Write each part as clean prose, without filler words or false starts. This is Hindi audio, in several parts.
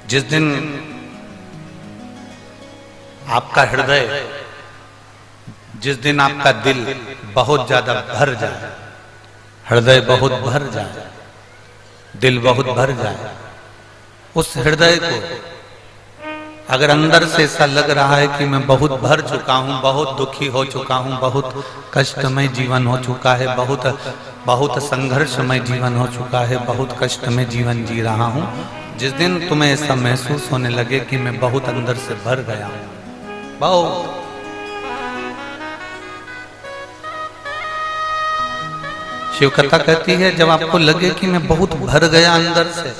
जिस दिन आपका हृदय, जिस दिन आपका दिल बहुत ज्यादा भर जाए, हृदय बहुत भर जाए, दिल बहुत भर जाए, उस हृदय को अगर अंदर से ऐसा लग रहा है कि मैं बहुत भर चुका हूं, बहुत दुखी हो चुका हूं, बहुत कष्टमय जीवन हो चुका है, बहुत संघर्षमय जीवन हो चुका है, बहुत कष्टमय जीवन जी रहा हूं, जिस दिन तुम्हें ऐसा महसूस होने लगे कि मैं बहुत अंदर से भर गया हूं, बहुत, शिव कथा कहती है जब आपको लगे कि मैं बहुत भर गया अंदर से,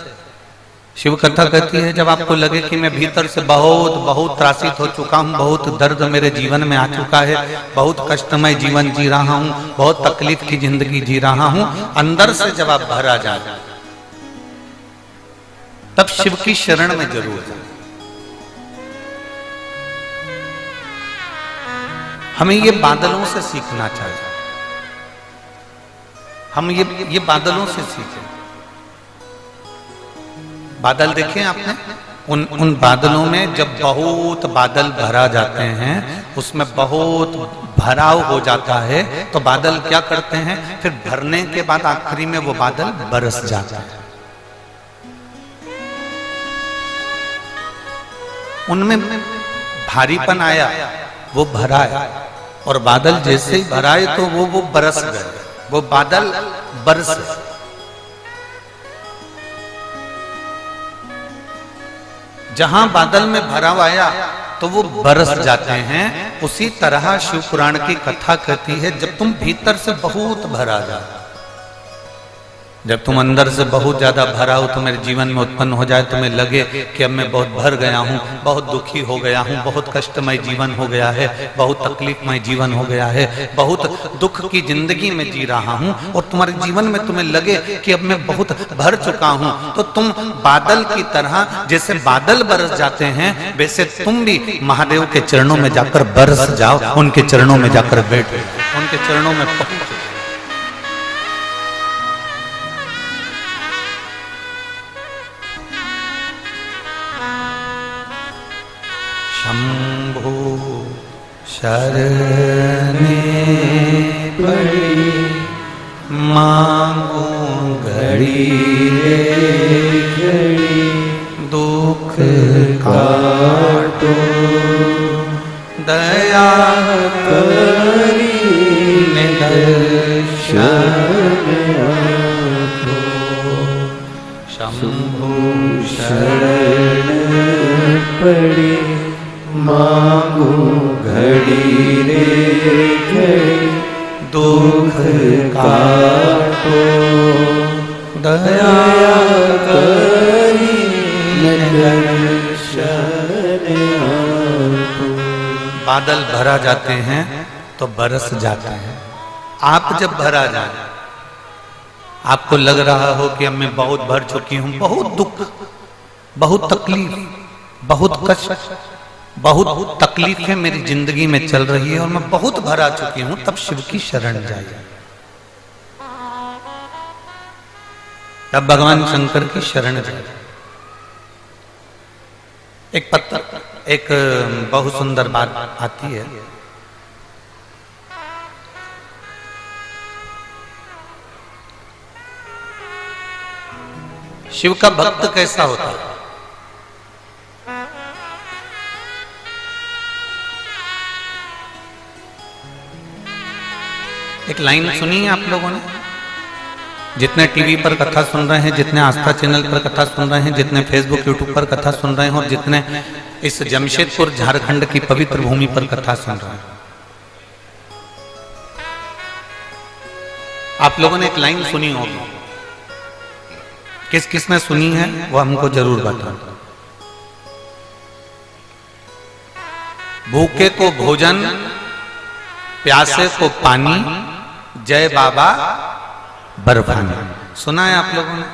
शिव कथा कहती है जब आपको लगे कि मैं भीतर से बहुत त्रासित हो चुका हूं, बहुत दर्द मेरे जीवन में आ चुका है, बहुत कष्टमय जीवन जी रहा हूं, बहुत तकलीफ की जिंदगी जी रहा हूं, अंदर से जब आप भरा जाए तब शिव की शरण में जरूर जाए। हमें ये बादलों से सीखना चाहिए, हम ये बादलों से सीखें। बादल देखे आपने, उन बादलों में जब बहुत बादल भरा जाते हैं, उसमें बहुत भराव हो जाता है, तो बादल क्या करते हैं, फिर भरने के बाद आखिरी में वो बादल बरस जाता है। उनमें भारीपन आया, वो भरा है, और बादल जैसे ही भराए तो वो बरस गए, वो बादल बरस। जहां बादल में भराव आया तो वो बरस जाते हैं। उसी तरह शिव पुराण की कथा कहती है जब तुम भीतर से बहुत भरा जाए, जब तुम अंदर से बहुत ज्यादा भरा हो, तुम्हारे जीवन में उत्पन्न हो जाए, तुम्हें लगे कि अब मैं बहुत भर गया हूं, बहुत दुखी हो गया हूं, बहुत कष्टमय जीवन हो गया है, बहुत तकलीफमय जीवन हो गया है, बहुत दुख की जिंदगी में जी रहा हूं, और तुम्हारे जीवन में तुम्हें लगे कि अब मैं बहुत भर चुका हूं, तो तुम बादल की तरह, जैसे बादल बरस जाते हैं, वैसे तुम भी महादेव के चरणों में जाकर बरस जाओ, उनके चरणों में जाकर बैठ, उनके चरणों में पहुंच। शंभो शरणे पड़ी मांगो घड़ी रे घड़ी, दुख काटो दया करी दर्शन आपो। शंभो शरण पड़ी मांगो घड़ी रे घड़ी, दुख काटो दया करी दर्शन आपो। बादल भरा जाते हैं तो बरस जाते हैं। आप जब भरा जाए, आपको लग रहा हो कि अब मैं बहुत भर चुकी हूं, बहुत दुख, बहुत तकलीफ, बहुत कष्ट, बहुत तकलीफें मेरी जिंदगी में चल रही है और मैं बहुत भरा चुकी हूं, तब शिव की शरण जाइए, तब भगवान शंकर की शरण जाइए। एक बहुत सुंदर बात आती है, शिव का भक्त कैसा होता है। एक लाइन सुनी है आप लोगों ने, जितने टीवी पर कथा सुन रहे हैं, जितने आस्था चैनल पर कथा सुन रहे हैं, जितने फेसबुक यूट्यूब पर कथा सुन रहे हैं, और जितने इस जमशेदपुर झारखंड की पवित्र भूमि पर कथा सुन रहे हैं, आप लोगों ने एक लाइन सुनी होगी। किस किसने सुनी है वो हमको जरूर बताओ। भूखे को भोजन, प्यासे को पानी, जय बाबा बर्फानी। सुना है आप लोगों ने?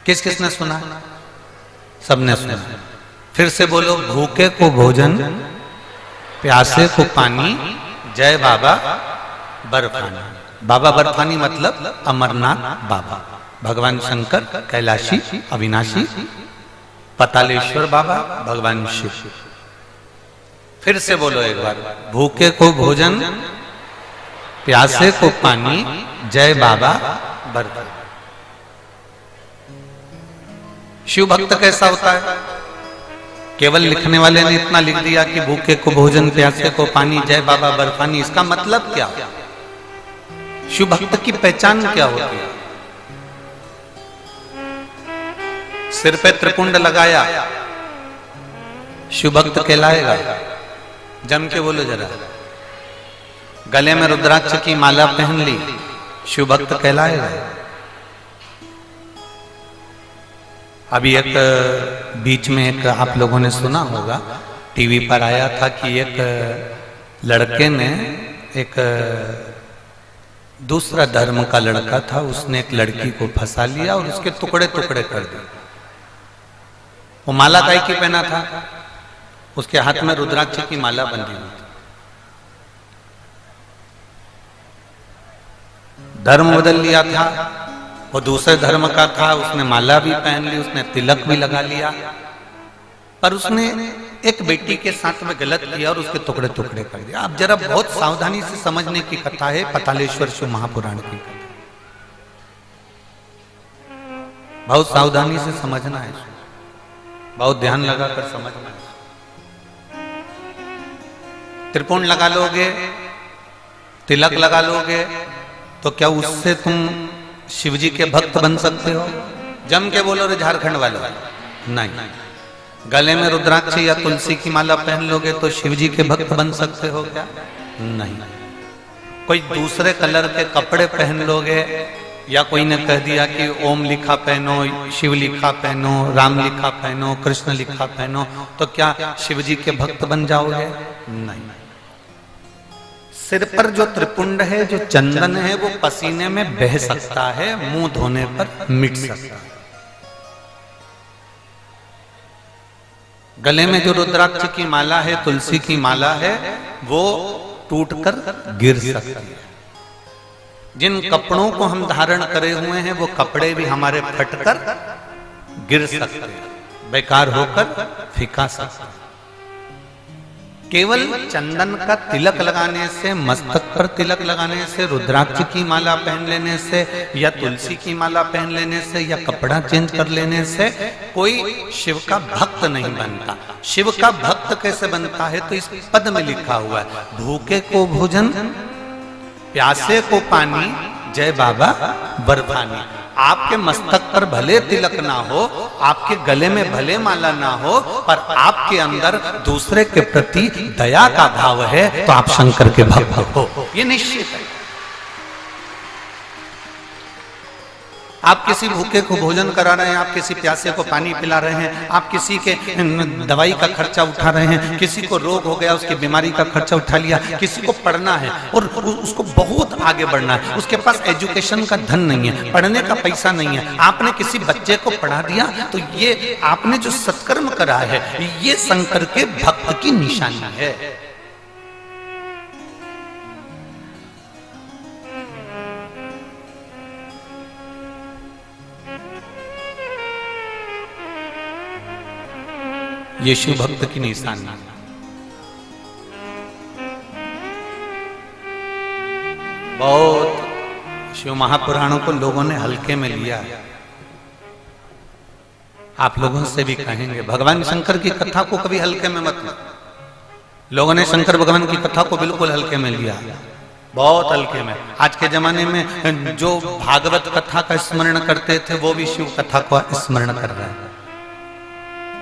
किस किसने सुना? सबने सुना। फिर से बोलो, भूखे को भोजन, प्यासे को पानी, जय बाबा बर्फानी। बाबा बर्फानी मतलब अमरनाथ बाबा, भगवान शंकर कैलाशी अविनाशी पतालेश्वर बाबा, भगवान शिव। फिर से बोलो एक बार, भूखे को भोजन, प्यासे को पानी, जय बाबा बर्फानी। शिव भक्त कैसा होता है? केवल लिखने वाले ने इतना लिख दिया कि भूखे को भोजन, प्यासे को पानी, जय बाबा बर्फानी। इसका मतलब क्या? शिव भक्त की पहचान क्या होती है? सिर पे त्रिपुंड लगाया, शिव भक्त कहलाएगा? जम के बोलो जरा। गले में रुद्राक्ष की माला पहन ली, शिव भक्त कहलाएगा? अभी एक बीच में एक आप लोगों ने सुना होगा, टीवी पर आया था कि एक लड़के ने, एक दूसरा धर्म का लड़का था, उसने एक लड़की को फंसा लिया और उसके टुकड़े टुकड़े कर दिए। वो माला काय की पहना था? उसके हाथ में रुद्राक्ष की माला बंधी हुई थी। धर्म बदल लिया था, वो दूसरे धर्म का था, उसने माला भी पहन ली, उसने तिलक भी लगा लिया, पर उसने एक बेटी के साथ में गलत किया और उसके टुकड़े टुकड़े कर दिया। आप जरा बहुत सावधानी से समझने की कथा है, पतालेश्वर शिव महापुराण की कथा। बहुत सावधानी से समझना है, बहुत ध्यान लगाकर समझना है। त्रिपुंड लगा लोगे, तिलक लगा लोगे, तो क्या उससे तुम शिवजी के भक्त बन सकते हो? जम के बोलो रे झारखंड वालों, नहीं। गले में रुद्राक्ष या तुलसी की माला पहन लोगे तो शिवजी के भक्त बन सकते हो क्या? नहीं। कोई दूसरे कलर के कपड़े पहन लोगे, या कोई ने कह दिया कि ओम लिखा पहनो, शिव लिखा पहनो, राम लिखा पहनो, कृष्ण लिखा पहनो, तो क्या शिवजी के भक्त बन जाओगे? नहीं। सिर पर जो त्रिपुंड है, जो चंदन है, वो पसीने में बह सकता है, मुंह धोने पर मिट सकता है। गले में जो रुद्राक्ष की माला है, तुलसी की माला है, वो टूटकर गिर सकती है। जिन कपड़ों को हम धारण करे हुए हैं, वो कपड़े भी हमारे फटकर गिर सकते हैं, बेकार होकर फीका सकते हैं। केवल चंदन का तिलक लगाने से, मस्तक पर तिलक लगाने से, रुद्राक्ष की माला पहन लेने से, या तुलसी की माला पहन लेने से, या कपड़ा चेंज कर लेने से कोई शिव का भक्त नहीं बनता। शिव का भक्त कैसे बनता है? तो इस पद में लिखा हुआ है, भूखे को भोजन, प्यासे को पानी, जय बाबा बर्फानी। आपके मस्तक पर भले तिलक ना हो, आपके गले में भले माला ना हो, पर आपके अंदर दूसरे के प्रति दया का भाव है, तो आप शंकर के भक्त हो, ये निश्चित है। आप किसी भूखे को भोजन करा रहे हैं, आप किसी प्यासे को पानी पिला रहे हैं, आप किसी के दवाई का खर्चा उठा रहे हैं, किसी को रोग हो गया उसकी बीमारी का खर्चा उठा लिया, किसी को पढ़ना है और उसको बहुत आगे बढ़ना है, उसके पास एजुकेशन का धन नहीं है, पढ़ने का पैसा नहीं है, आपने किसी बच्चे को पढ़ा दिया, तो ये आपने जो सत्कर्म करा है, ये शंकर के भक्त की निशानी है। ये शिव भक्त की निशानी है। बहुत शिव महापुराणों को लोगों ने हल्के में लिया है। आप लोगों से भी कहेंगे, भगवान शंकर की कथा को कभी हल्के में मत लो। लोगों ने शंकर भगवान की कथा को बिल्कुल हल्के में लिया, बहुत हल्के में। आज के जमाने में जो भागवत कथा का स्मरण करते थे, वो भी शिव कथा को स्मरण कर रहे हैं।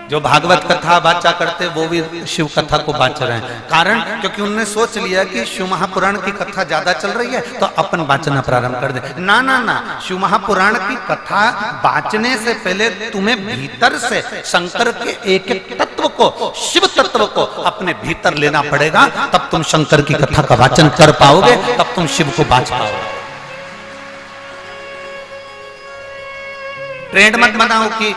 जो भागवत कथा बाचा करते, वो भी शिव कथा को बाच रहे हैं। कारण, क्योंकि उन्होंने सोच लिया कि शिव महापुराण की कथा ज्यादा चल रही है, तो अपन बाचना प्रारंभ कर दे। ना ना ना, शिव महापुराण की कथा बाचने से पहले तुम्हें भीतर से शंकर के एक एक तत्व को, शिव तत्व को अपने भीतर लेना पड़ेगा, तब तुम शंकर की कथा का वाचन कर पाओगे, तब तुम शिव को बाच पाओगे। ट्रेंड मत बनाओ कि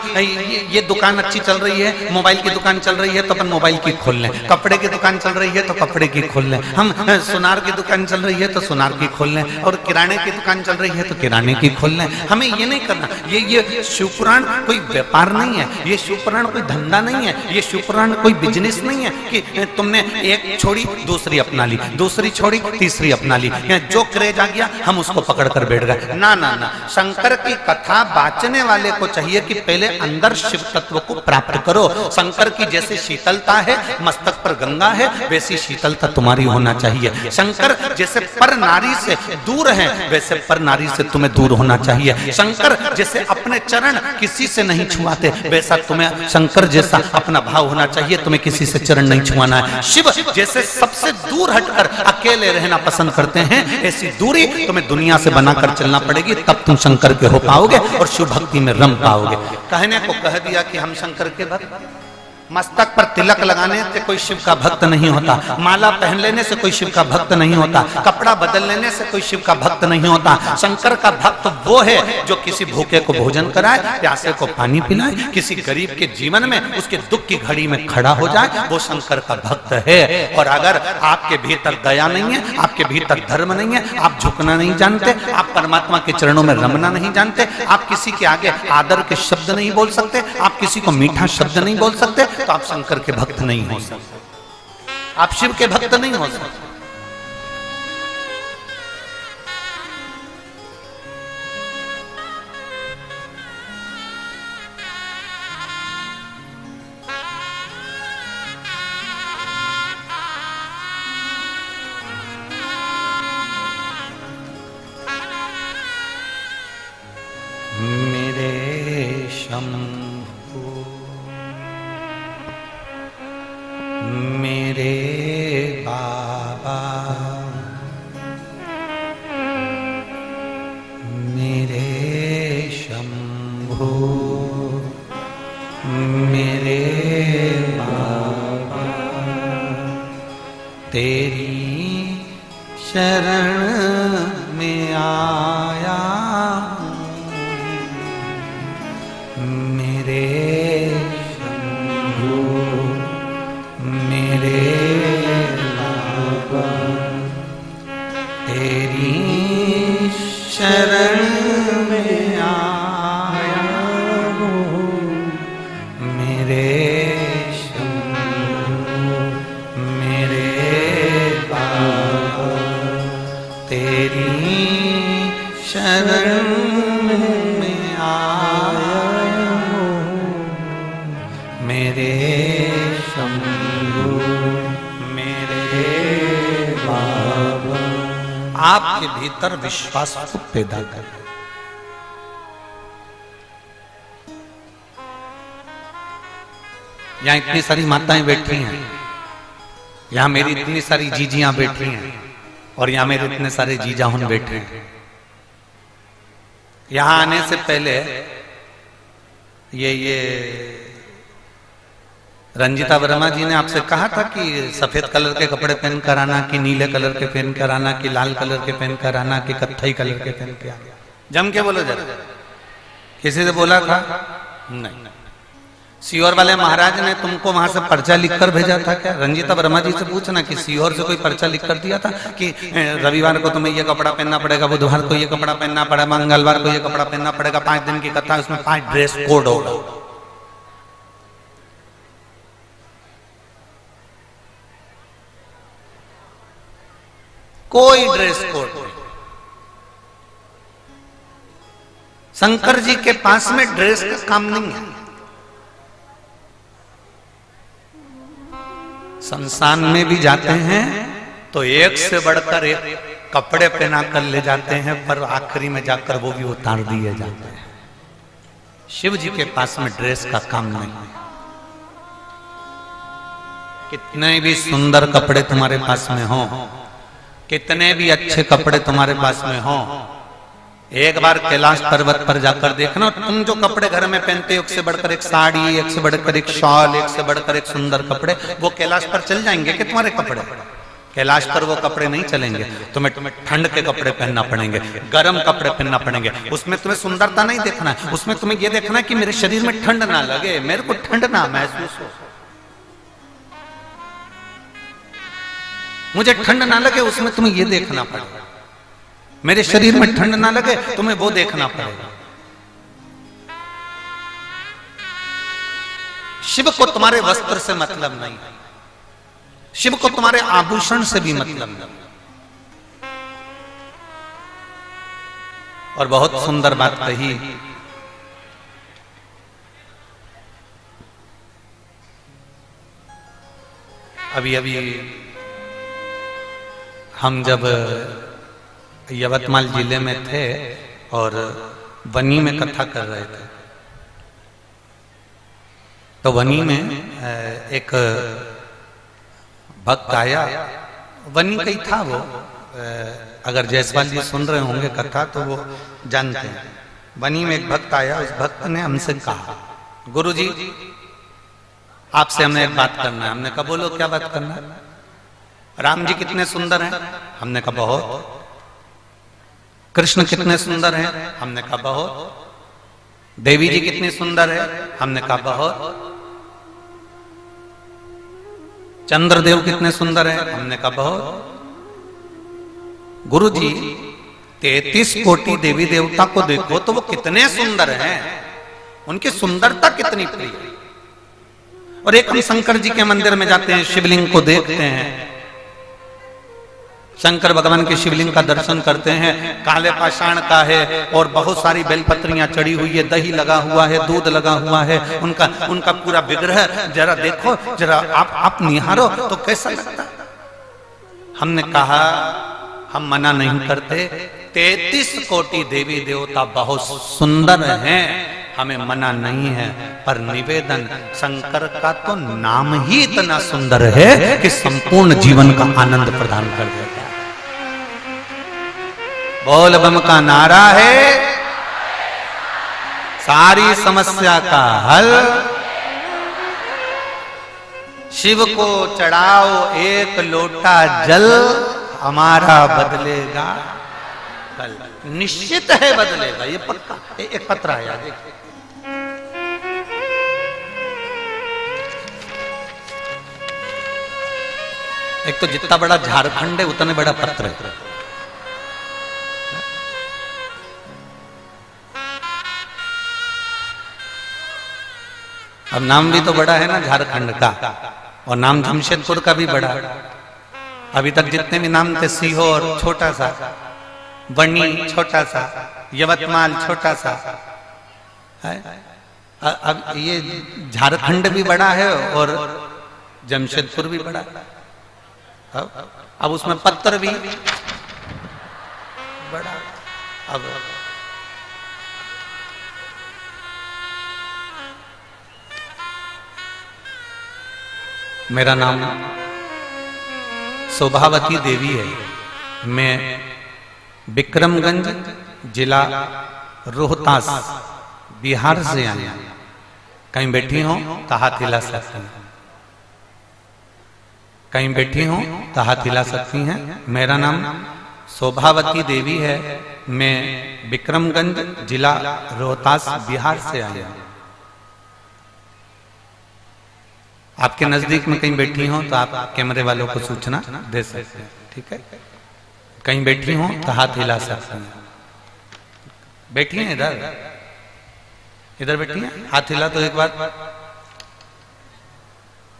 ये दुकान अच्छी चल रही है, मोबाइल की दुकान चल रही है तो अपन मोबाइल की खोल लें, कपड़े की दुकान चल रही है तो कपड़े की खोल लें, हम सुनार की दुकान चल रही है तो सुनार की खोल लें, और किराने की दुकान चल रही है तो किराने की खोल लें। हमें ये नहीं करना। ये शिवपुराण कोई व्यापार नहीं है, ये शिवपुराण कोई धंधा नहीं है, ये शिवपुराण कोई बिजनेस नहीं है कि तुमने एक छोड़ी दूसरी अपना ली, दूसरी छोड़ी तीसरी अपना ली, जो क्रेज आ गया हम उसको पकड़ कर बैठ गए। ना ना ना, शंकर की कथा बाचने वाले को चाहिए कि पहले अंदर शिव तत्व को प्राप्त करो। शंकर की जैसे शीतलता है, मस्तक पर गंगा है, वैसी शीतलता तुम्हारी होना चाहिए। शंकर जैसे पर नारी से दूर है, वैसे पर नारी से तुम्हें दूर होना चाहिए। शंकर जैसे अपने चरण किसी से नहीं छुआते, वैसा तुम्हें शंकर जैसा अपना भाव होना चाहिए, तुम्हें किसी से चरण नहीं छुआना है। शिव जैसे सबसे दूर हटकर अकेले रहना पसंद करते हैं, ऐसी दूरी तुम्हें दुनिया से बनाकर चलना पड़ेगी, तब तुम शंकर के हो पाओगे और शिव भक्ति में रम पाओगे। कहने को कह दिया कि हम शंकर के भक्त। मस्तक पर तिलक लगाने से कोई शिव का भक्त नहीं होता, माला पहन लेने से कोई शिव का भक्त नहीं होता, कपड़ा बदल लेने से कोई शिव का भक्त नहीं होता। शंकर का भक्त वो है जो किसी भूखे को भोजन कराए, प्यासे को पानी पिलाए, किसी गरीब के जीवन में उसके दुख की घड़ी में खड़ा हो जाए, वो शंकर का भक्त है। और अगर आपके भीतर दया नहीं है, आपके भीतर धर्म नहीं है, आप झुकना नहीं जानते, आप परमात्मा के चरणों में रमना नहीं जानते, आप किसी के आगे आदर के शब्द नहीं बोल सकते, आप किसी को मीठा शब्द नहीं बोल सकते, तो आप शंकर के भक्त नहीं हो सकते, आप शिव के भक्त नहीं हो सकते। मेरे शंभु मेरे बाबा, मेरे शंभु मेरे बाबा, तेरी शरण में आया मेरे शंभु मेरे बाबा, तेरी शरण में आया मेरे शंभु मेरे बाबा, तेरी शरण में आया मेरे शंभु मेरे बाबा। आपके भीतर विश्वास को पैदा कर। यहाँ इतनी सारी माताएं बैठी हैं, यहाँ मेरी इतनी सारी जीजियां बैठी हैं, और यहाँ मेरे इतने सारे जीजाहुन बैठे हैं। यहाँ आने से पहले ये रंजिता वर्मा जी ने आपसे कहा था कि सफेद कलर के कपड़े पहन कर आना, कि नीले कलर के पहन कर आना, कि लाल कलर के पहन कर आना, कि कत्थई कलर के पहन के आना। जम के बोलो जरा, किसी से बोला था? नहीं। सीहोर वाले महाराज ने तुमको वहां से पर्चा लिखकर भेजा था क्या? रंजिता वर्मा जी से पूछना कि सीहोर से कोई पर्चा लिख कर दिया था कि रविवार को तुम्हें ये कपड़ा पहनना पड़ेगा, बुधवार को ये कपड़ा पहनना पड़ेगा, मंगलवार को ये कपड़ा पहनना पड़ेगा, 5 दिन की कथा, उसमें 5 ड्रेस कोड होगा। कोई ड्रेस कोड नहीं। शंकर जी के पास में ड्रेस का काम नहीं है। संसान में भी जाते हैं तो एक से बढ़कर एक कपड़े पहना कर ले जाते हैं, पर आखिरी में जाकर वो भी उतार दिए जाते हैं। शिव जी के पास में ड्रेस का काम नहीं है। कितने भी सुंदर कपड़े तुम्हारे पास में हो, कितने भी अच्छे कपड़े तुम्हारे पास में हो, एक बार कैलाश पर्वत पर जाकर देखना, तुम जो कपड़े घर में पहनते हो, एक से बढ़कर एक साड़ी, एक से बढ़कर एक शॉल, एक से बढ़कर एक सुंदर कपड़े, वो कैलाश पर चल जाएंगे कि तुम्हारे कपड़े? कैलाश पर वो कपड़े नहीं चलेंगे, तुम्हें ठंड के कपड़े पहनना पड़ेंगे, गर्म कपड़े पहनना पड़ेंगे। उसमें तुम्हें सुंदरता नहीं देखना है, उसमें तुम्हें ये देखना है कि मेरे शरीर में ठंड ना लगे, मेरे को ठंड ना महसूस हो, मुझे ठंड ना लगे, उसमें तुम्हें ये देखना पड़ेगा। मेरे शरीर में ठंड ना लगे, तुम्हें वो देखना पड़ेगा। शिव को तुम्हारे वस्त्र से मतलब नहीं, शिव को तुम्हारे आभूषण से भी मतलब नहीं। और बहुत सुंदर बात कही, अभी अभी हम जब यवतमाल जिले में थे और वनी में कथा कर रहे थे, तो वनी में एक भक्त आया, वनी का ही था वो, अगर जयसवाल जी सुन रहे होंगे कथा तो वो जानते हैं। वनी में एक भक्त आया, उस भक्त ने हमसे कहा, गुरुजी आपसे हमने एक बात करना है। हमने कहा बोलो क्या बात करना है? राम जी कितने सुंदर हैं? हमने कहा बहुत। कृष्ण कितने सुंदर हैं? हमने कहा बहुत। देवी जी कितनी सुंदर है? हमने कहा बहुत। चंद्रदेव कितने सुंदर है? हमने कहा बहुत। गुरुजी 33 कोटि देवी देवता को देखो तो वो कितने सुंदर हैं, उनकी सुंदरता कितनी प्रिय। और एक हम शंकर जी के मंदिर में जाते हैं, शिवलिंग को देखते हैं, शंकर भगवान के शिवलिंग का दर्शन करते हैं, काले पाषाण का है और बहुत सारी बेलपत्रियां चढ़ी हुई है, दही लगा हुआ है, दूध लगा हुआ है, उनका पूरा विग्रह जरा देखो, जरा आप निहारो तो कैसा लगता है। हमने कहा हम मना नहीं करते, 33 कोटि देवी देवता बहुत सुंदर हैं, हमें मना नहीं है, पर निवेदन शंकर का तो नाम ही इतना सुंदर है कि संपूर्ण जीवन का आनंद प्रदान कर देता है। बोल बम का नारा है, सारी समस्या का हल। शिव को चढ़ाओ एक लोटा जल, हमारा बदलेगा कल। निश्चित है बदलेगा, ये पक्का। एक पत्र आया देखिए, एक तो जितना बड़ा झारखंड है उतने बड़ा पत्र है। अब नाम भी तो बड़ा है ना झारखंड का, और नाम जमशेदपुर का भी बड़ा। अभी तक जितने भी नाम थे, सीहोर छोटा सा, बनी छोटा सा, यवतमाल छोटा सा है। अब ये झारखंड भी बड़ा है और जमशेदपुर भी बड़ा है। अब उसमें पत्र भी बड़ा। अब मेरा नाम शोभावती देवी है, मैं विक्रमगंज जिला रोहतास बिहार से आई हूं। कहीं बैठी हो तो हाथ हिला सकती हैं, कहीं बैठी हो तो हाथ हिला सकती हैं। मेरा नाम शोभावती देवी है, मैं विक्रमगंज जिला रोहतास बिहार से आई हूं। आपके नजदीक में कहीं बैठी हो तो आप कैमरे वालों को सूचना दे सकते हैं, ठीक है। कहीं बैठी हो तो हाथ हिला सकते हैं। बैठी हैं इधर, इधर बैठी हैं, हाथ हिला तो एक बार।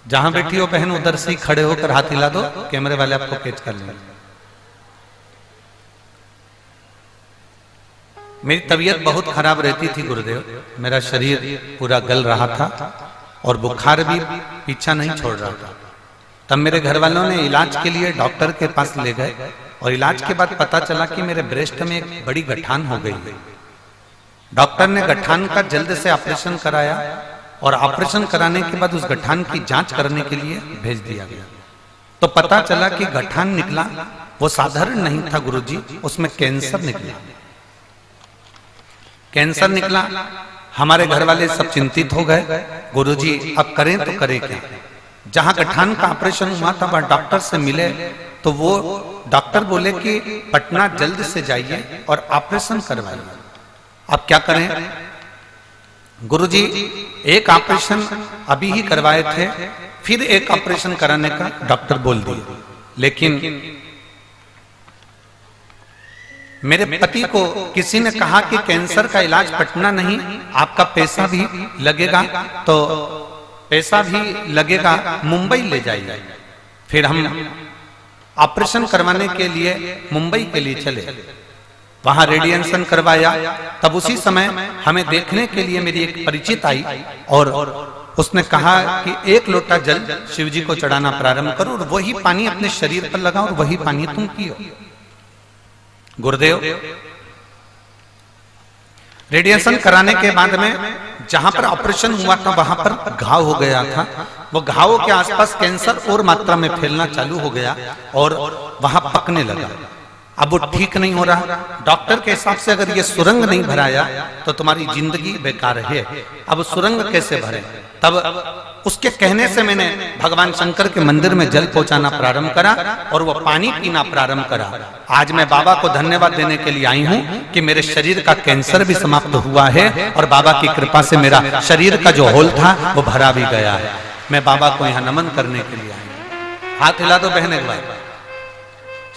जहां बैठी हो बहन उधर से खड़े होकर हाथ हिला दो, कैमरे वाले आपको कैच कर लेंगे। मेरी तबीयत बहुत खराब रहती थी गुरुदेव, मेरा शरीर पूरा गल रहा था और बुखार भी पीछा नहीं छोड़ रहा था। तब मेरे घर वालों ने इलाज के लिए डॉक्टर के पास ले गए और इलाज के बाद पता चला कि मेरे ब्रेस्ट में एक बड़ी गठान हो गई। डॉक्टर ने गठान का जल्द से ऑपरेशन कराया और ऑपरेशन कराने के बाद उस गठान की जांच करने के लिए भेज दिया गया। तो पता चला कि गठान निकला वो साधारण नहीं था गुरुजी, उसमें कैंसर निकला। कैंसर निकला, हमारे घर वाले सब चिंतित हो गए, गुरुजी अब करें तो करें क्या। जहां गठान का ऑपरेशन हुआ था वहां डॉक्टर से मिले तो वो डॉक्टर बोले कि पटना जल्द से जाइए और ऑपरेशन करवाइए। अब क्या करें गुरुजी, एक ऑपरेशन अभी ही करवाए थे, फिर एक ऑपरेशन कराने का डॉक्टर बोल दिए। लेकिन मेरे पति को किसी ने कहा कि कैंसर का इलाज पटना नहीं, आपका पैसा भी लगेगा, तो पैसा भी लगेगा, मुंबई ले जाइए। फिर हम ऑपरेशन करवाने के लिए मुंबई के लिए चले, वहां रेडिएशन करवाया। तब उसी समय हमें देखने के लिए मेरी एक परिचित आई और उसने कहा कि 1 लोटा जल शिव जी को चढ़ाना प्रारंभ करो और वही पानी अपने शरीर पर लगाओ और वही पानी तुम पियो। गुरुदेव, रेडिएशन कराने के बाद में जहां पर ऑपरेशन हुआ था वहां पर घाव हो गया था। वो घाव के आसपास कैंसर और मात्रा में फैलना चालू हो गया और वहां पकने लगा। अब वो ठीक नहीं हो रहा। डॉक्टर के हिसाब से अगर ये सुरंग नहीं भराया तो तुम्हारी जिंदगी बेकार है। अब सुरंग कैसे भरे? तब उसके कहने से मैंने भगवान शंकर के मंदिर में जल पहुंचाना प्रारंभ करा और वो पानी पीना प्रारंभ करा। आज मैं बाबा को धन्यवाद देने के लिए आई हूं कि मेरे शरीर का कैंसर भी समाप्त हुआ है और बाबा की कृपा से मेरा शरीर का जो होल था वो भरा भी गया है। मैं बाबा को यहाँ नमन करने के लिए आई। हाथ हिला दो बहन एक बार।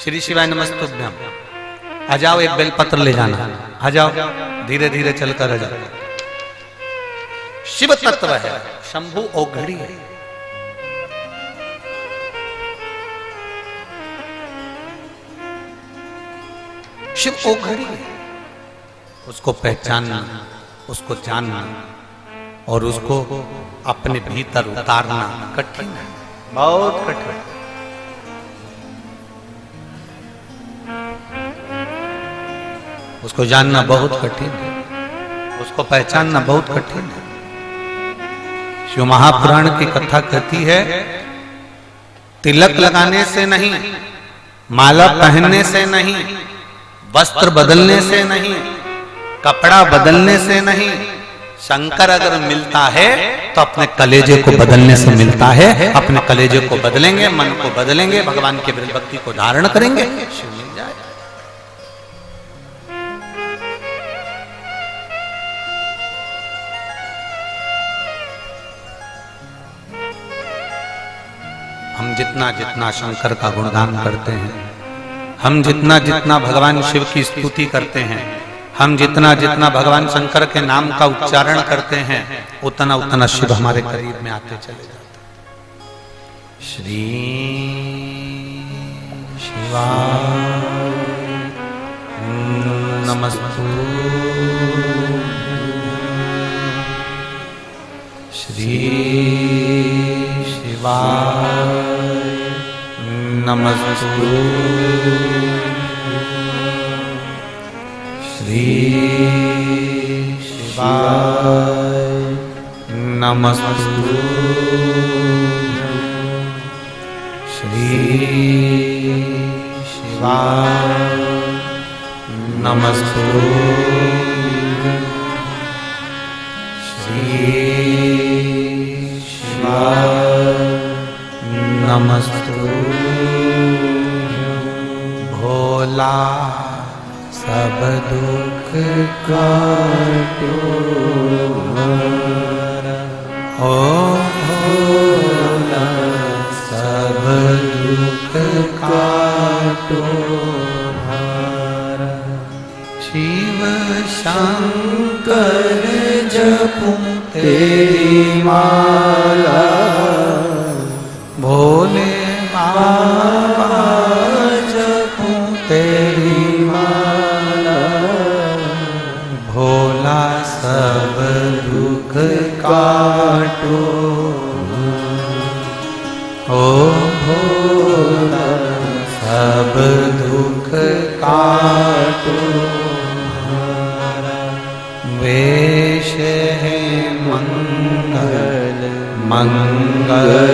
श्री शिवाय नमस्तुभ्यम। आ जाओ, एक बेलपत्र ले जाना। आ जाओ, धीरे धीरे चलकर आ जाओ। शिव तत्व है, शंभु औघड़ी है। शिव औघड़ी है, उसको पहचानना, उसको जानना और उसको अपने भीतर उतारना कठिन है, बहुत कठिन है। उसको जानना बहुत कठिन है, उसको पहचानना बहुत कठिन है। शिव महापुराण की कथा कहती है, तिलक लगाने से नहीं, माला पहनने से नहीं, वस्त्र बदलने से नहीं, कपड़ा बदलने से नहीं, शंकर अगर मिलता है तो अपने कलेजे को बदलने से मिलता है। अपने कलेजे को बदलेंगे, मन को बदलेंगे, भगवान की भक्ति को धारण करेंगे, शिव मिल जाए। हम जितना जितना शंकर का गुणगान करते हैं, हम जितना जितना भगवान शिव की स्तुति करते हैं, हम जितना जितना भगवान शंकर के नाम का उच्चारण करते हैं, उतना उतना शिव हमारे करीब में आते चले जाते हैं। श्री शिवाय नमस्तुभ्यं। श्री शिवाय नमस्तुभ्यं। श्री शिवाय नमस्तुभ्यं। श्री शिवाय नमस्तुभ्यं। श्री शिवाय नमस्तुभ्यं। भोला सब दुख काटो हमारा, ओ भोला सब दुख काटो हमारा। शिव शंकर जपूं तेरी माला, भोले बाबा जपूं तेरी माला, भोला सब दुख काटो, ओ भोला सब दुख काटो हमारा। वेश है मंगल मंगलकारी,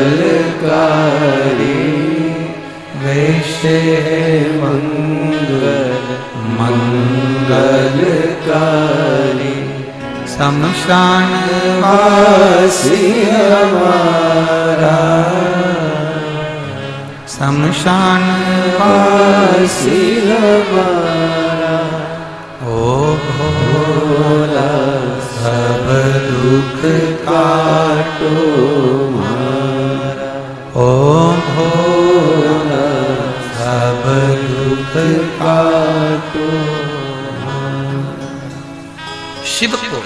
वेश है मंगल मंगलकारी, शमशान वासी हमारा, शमशान वासी हमारा, ओ भोला सब दुख काटो मारा, ओ भोला सब दुख काटो मारा। शिव को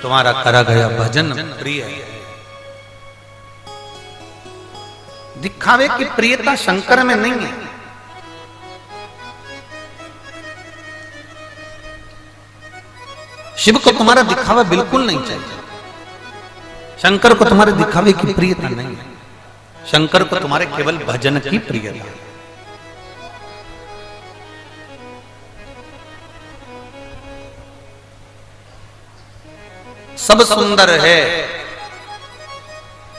तुम्हारा करा गया भजन प्रिय है। दिखावे की प्रियता शंकर में नहीं है। शिव को तुम्हारा दिखावा बिल्कुल नहीं चाहिए। शंकर को तुम्हारे दिखावे की प्रियता नहीं है। शंकर को तुम्हारे केवल भजन की प्रियता है। सब सुंदर है,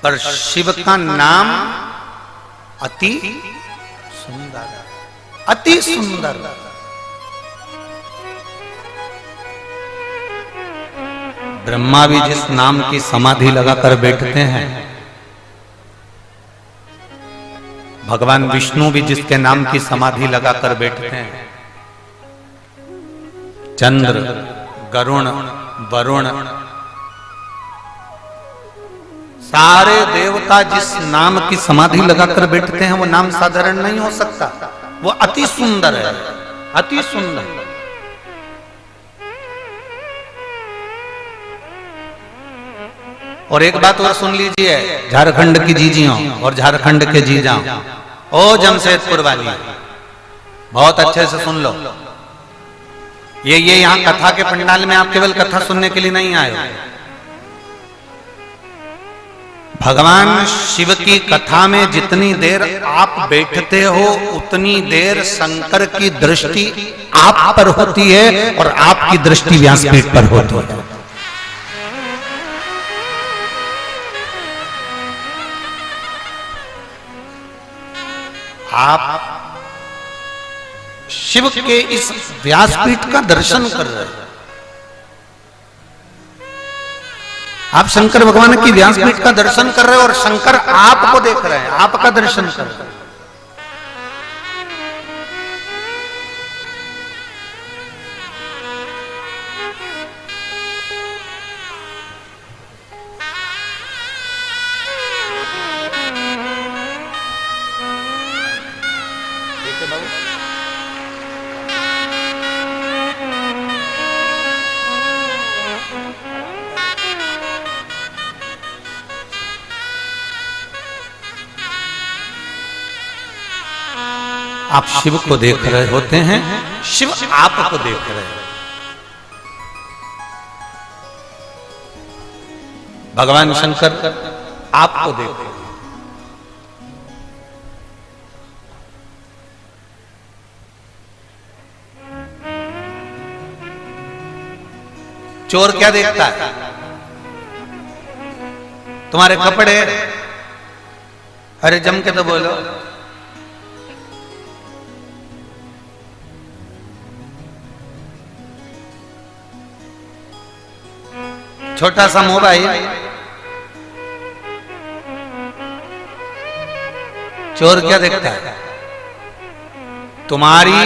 पर शिव का नाम अति सुंदर, अति सुंदर। ब्रह्मा भी जिस नाम की समाधि लगाकर बैठते हैं, भगवान विष्णु भी जिसके नाम की समाधि लगाकर बैठते हैं, चंद्र, गरुण, वरुण, सारे देवता जिस नाम की समाधि लगाकर बैठते हैं, वो नाम साधारण नहीं हो सकता। वो अति सुंदर है, अति सुंदर। और एक बात और सुन लीजिए, झारखंड की जीजियों और झारखंड के जीजाओं, ओ जमशेदपुर वाली, बहुत अच्छे से सुन लो। ये यहाँ कथा के पंडाल में आप केवल कथा सुनने के लिए नहीं आए हो। भगवान शिव की कथा में जितनी देर आप बैठते हो, उतनी देर शंकर की दृष्टि आप पर होती है और आपकी दृष्टि व्यासपीठ पर होती है। आप शिव के इस व्यासपीठ का दर्शन कर रहे हैं। आप शंकर भगवान की व्यासपीठ का दर्शन कर रहे हो और शंकर आपको देख रहे हैं, आपका दर्शन कर रहे हैं। आप शिव को देख रहे होते हैं, शिव आपको देख रहे हैं। भगवान शंकर आपको देख रहे हैं। चोर क्या देखता है? तुम्हारे कपड़े। अरे जम के तो बोलो। छोटा सा मोबाइल, चोर क्या देखता है? तुम्हारी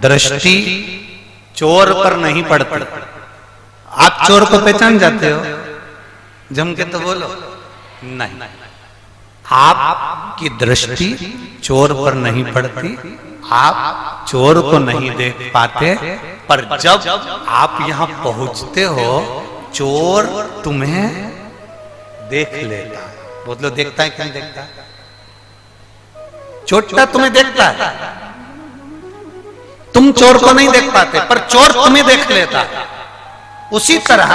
दृष्टि चोर पर नहीं पड़ती। आप चोर को पहचान जाते हो? जम के तो बोलो। नहीं, आपकी दृष्टि चोर पर नहीं पड़ती। आप चोर को नहीं देख पाते, पर जब आप यहां पहुंचते हो, चोर तुम्हें देख लेता है। बोलो, देखता है? क्यों देखता है? चोरटा तुम्हें देखता है, तुम चोर को नहीं देख पाते, पर चोर तुम्हें देख लेता है। उसी तरह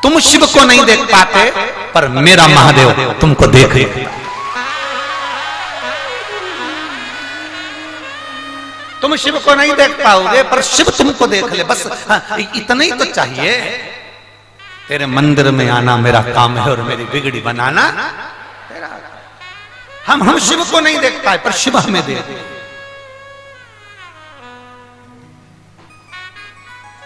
तुम शिव को नहीं देख पाते, पर मेरा महादेव तुमको देख लेता है। तुम शिव को नहीं देख पाओगे, पर शिव तुमको देख ले। बस इतना ही तो चाहिए। तेरे मंदिर में आना मेरा काम है और मेरी बिगड़ी बनाना तेरा। हम शिव को नहीं देख पाए, पर शिव हमें देख।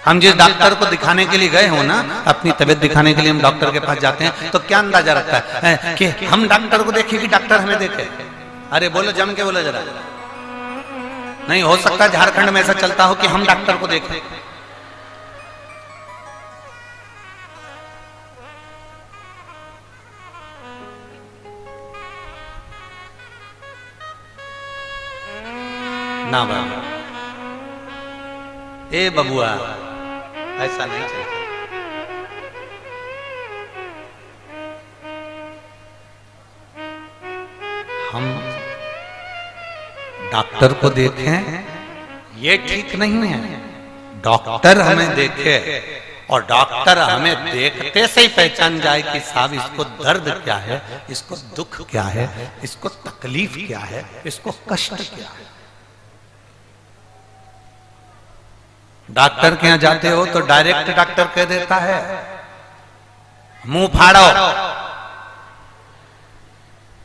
हम जिस डॉक्टर को दिखाने के लिए गए हो ना, अपनी तबीयत दिखाने के लिए हम डॉक्टर के पास जाते हैं, तो क्या अंदाजा रखता है कि हम डॉक्टर को देखें कि डॉक्टर हमें देखे? अरे बोलो, जम के बोलो जरा। नहीं हो सकता झारखंड में ऐसा चलता हो कि हम डॉक्टर को देखें। ना बाबा, ए बबुआ, ऐसा नहीं चलता। हम डॉक्टर को देखें ये ठीक नहीं है। डॉक्टर हमें देखे और डॉक्टर हमें देखते से ही पहचान जाए कि साहब इसको दर्द क्या है, इसको दुख क्या है, इसको तकलीफ क्या है, इसको कष्ट क्या है। डॉक्टर के यहां जाते हो तो डायरेक्ट डॉक्टर कह देता है मुंह फाड़ो।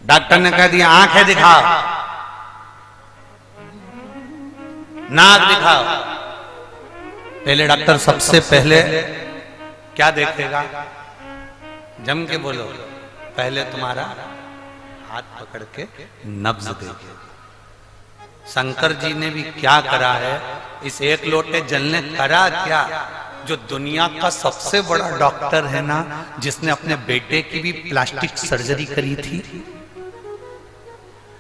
डॉक्टर ने कह दिया आंखें दिखाओ, नाक दिखाओ। पहले डॉक्टर सबसे पहले क्या देखेगा? जम के बोलो, पहले तुम्हारा हाथ पकड़ के नब्ज देखेगा। शंकर जी ने भी क्या करा है, इस एक लोटे जल ने करा क्या? जो दुनिया का सबसे बड़ा डॉक्टर है ना, जिसने अपने बेटे की भी प्लास्टिक सर्जरी करी थी,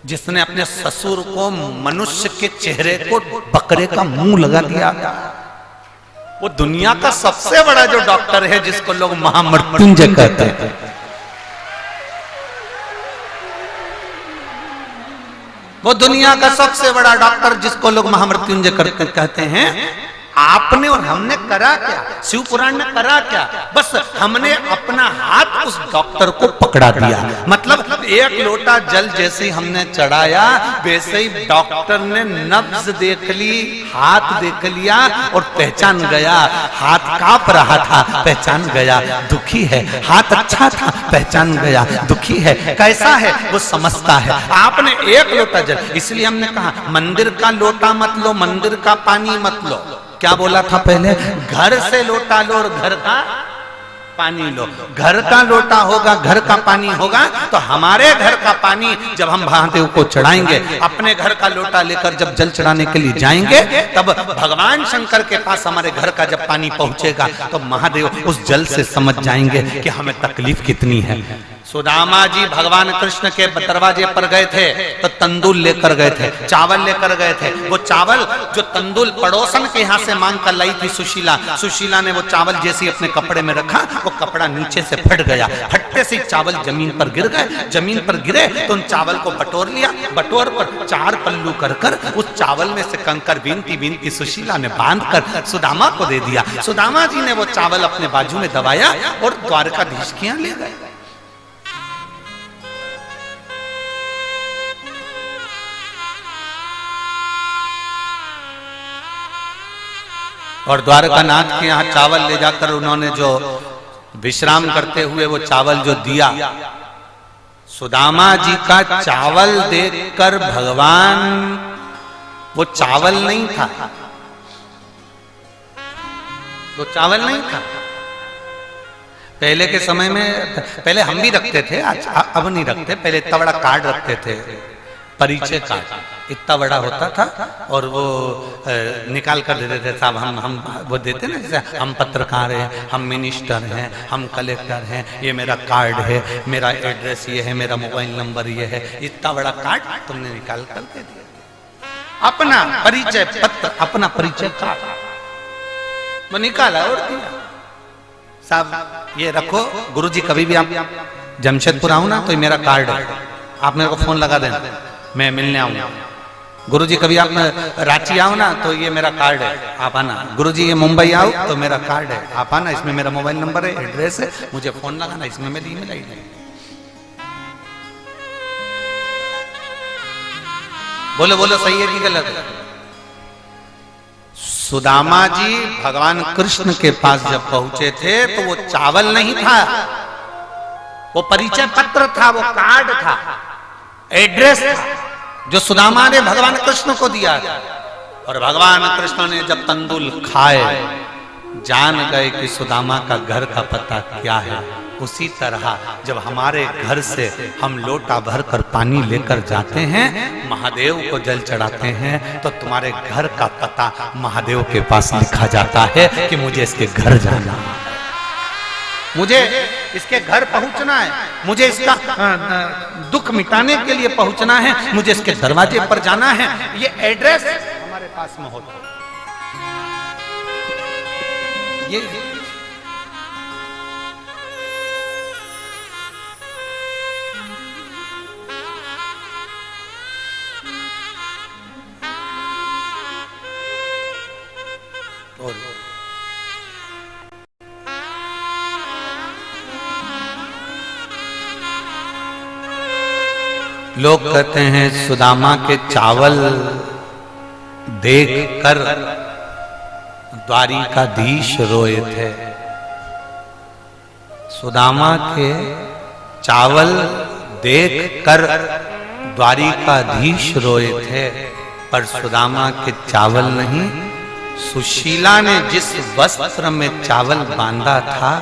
जिसने अपने ससुर को मनुष्य के चेहरे को बकरे का मुंह लगा दिया, वो दुनिया का सबसे बड़ा जो डॉक्टर है, जिसको लोग महामृत्युंजय कहते हैं। वो दुनिया का सबसे बड़ा डॉक्टर जिसको लोग महामृत्युंजय कहते हैं, आपने और हमने करा क्या? शिव पुराण ने करा क्या? बस हमने अपना हाथ उस डॉक्टर को पकड़ा दिया। मतलब एक लोटा जल जैसे ही हमने चढ़ाया, वैसे ही डॉक्टर ने नब्ज देख ली, हाथ देख लिया और पहचान गया। हाथ कांप रहा था, पहचान गया दुखी है। हाथ अच्छा था, पहचान गया दुखी है। कैसा है वो समझता है। आपने एक लोटा जल, इसलिए हमने कहा मंदिर का लोटा मत लो, मंदिर का पानी मत लो। क्या बोला था पहले? घर से लोटा लो और घर का पानी लो। घर का लोटा होगा, घर का पानी होगा, तो हमारे घर का पानी जब हम महादेव को चढ़ाएंगे, अपने घर का लोटा लेकर जब जल चढ़ाने के लिए जाएंगे, तब भगवान शंकर के पास हमारे घर का जब पानी पहुंचेगा, तो महादेव उस जल से समझ जाएंगे कि हमें तकलीफ कितनी है। सुदामा जी भगवान कृष्ण के दरवाजे पर गए थे तो तंदूल लेकर गए थे, चावल लेकर गए थे। वो चावल जो तंदूल पड़ोसन के यहाँ से मांग कर लाई थी सुशीला, सुशीला ने वो चावल जैसे अपने कपड़े में रखा, वो कपड़ा नीचे से फट गया। फटते से चावल जमीन पर गिर गए। जमीन पर गिरे तो उन चावल को बटोर लिया। बटोर पर 4 पल्लू कर कर उस चावल में से कंकर बीनती बीनती सुशीला ने बांध कर सुदामा को दे दिया। सुदामा जी ने वो चावल अपने बाजू में दबाया और द्वारकाधीश के यहाँ ले गए। और द्वारकानाथ के यहाँ चावल ले जाकर उन्होंने जो विश्राम करते हुए वो चावल जो दिया, सुदामा जी का चावल देखकर भगवान, वो चावल नहीं था, वो चावल नहीं था। पहले के समय में, पहले हम भी रखते थे, अब नहीं रखते। पहले इतना बड़ा कार्ड रखते थे, परिचय कार्ड इतना बड़ा होता था, और वो निकाल कर देते थे। साहब हम वो देते ना, जैसे हम पत्रकार हैं, हम मिनिस्टर हैं, हम कलेक्टर हैं, ये मेरा कार्ड है, मेरा एड्रेस ये है, मेरा मोबाइल नंबर ये है। इतना बड़ा कार्ड तुमने निकाल कर दे दिया। अपना परिचय पत्र, अपना परिचय कार्ड वो निकाला और दिया। साहब ये रखो, गुरुजी कभी भी आप जमशेदपुर आओ ना तो ये मेरा कार्ड है, आप मेरे को फोन लगा देना, मैं मिलने आऊंगा। गुरुजी कभी आप रांची आओ ना तो ये मेरा कार्ड है, आप आना। गुरुजी ये मुंबई आओ तो मेरा कार्ड है, आप आना, इसमें मेरा मोबाइल नंबर है, एड्रेस है, मुझे फोन लगाना, इसमें मेरी ईमेल आईडी है। बोलो बोलो, सही है कि गलत है? सुदामा जी भगवान कृष्ण के पास जब पहुंचे थे तो वो चावल नहीं था, वो परिचय पत्र था, वो कार्ड था, एड्रेस था, जो सुदामा ने भगवान कृष्ण को दिया। और भगवान कृष्ण ने जब तंदूल खाए, जान गए कि सुदामा का घर का पता क्या है। उसी तरह जब हमारे घर से हम लोटा भर कर पानी लेकर जाते हैं, महादेव को जल चढ़ाते हैं, तो तुम्हारे घर का पता महादेव के पास लिखा जाता है कि मुझे इसके घर जाना है, मुझे इसके घर पहुंचना है, मुझे इसका दुख मिटाने के लिए पहुंचना है, मुझे इसके दरवाजे पर जाना है। ये एड्रेस हमारे पास में होता है। ये और लोग कहते हैं सुदामा के चावल देख कर द्वारिकाधीश रोए थे। सुदामा के चावल देख कर द्वारिकाधीश रोए थे, पर सुदामा के चावल नहीं, सुशीला ने जिस वस्त्र में चावल बांधा था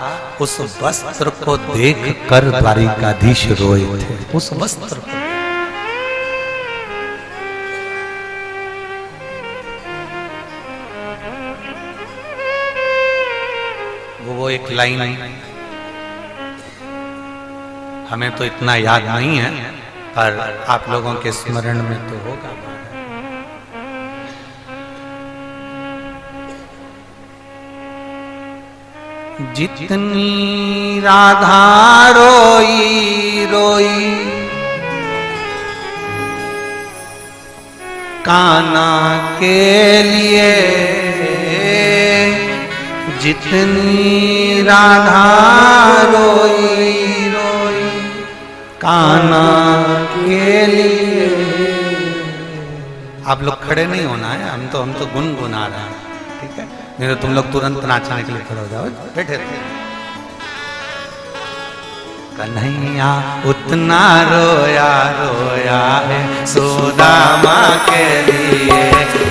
उस वस्त्र को देख कर द्वारिकाधीश रोए थे। उस वस्त्र को वो एक लाइन हमें तो इतना याद नहीं है, पर आप लोगों के स्मरण में तो होगा। जितनी राधा रोई रोई कान्हा के लिए, जितनी राधा रोई रोई कान्हा के लिए। आप लोग खड़े नहीं होना है, हम तो गुनगुना रहे हैं, ठीक है? नहीं तो तुम लोग तुरंत नाचने के लिए खड़े हो जाओ, बैठे रहो। कन्हैया उतना रोया रोया है सुदामा के लिए,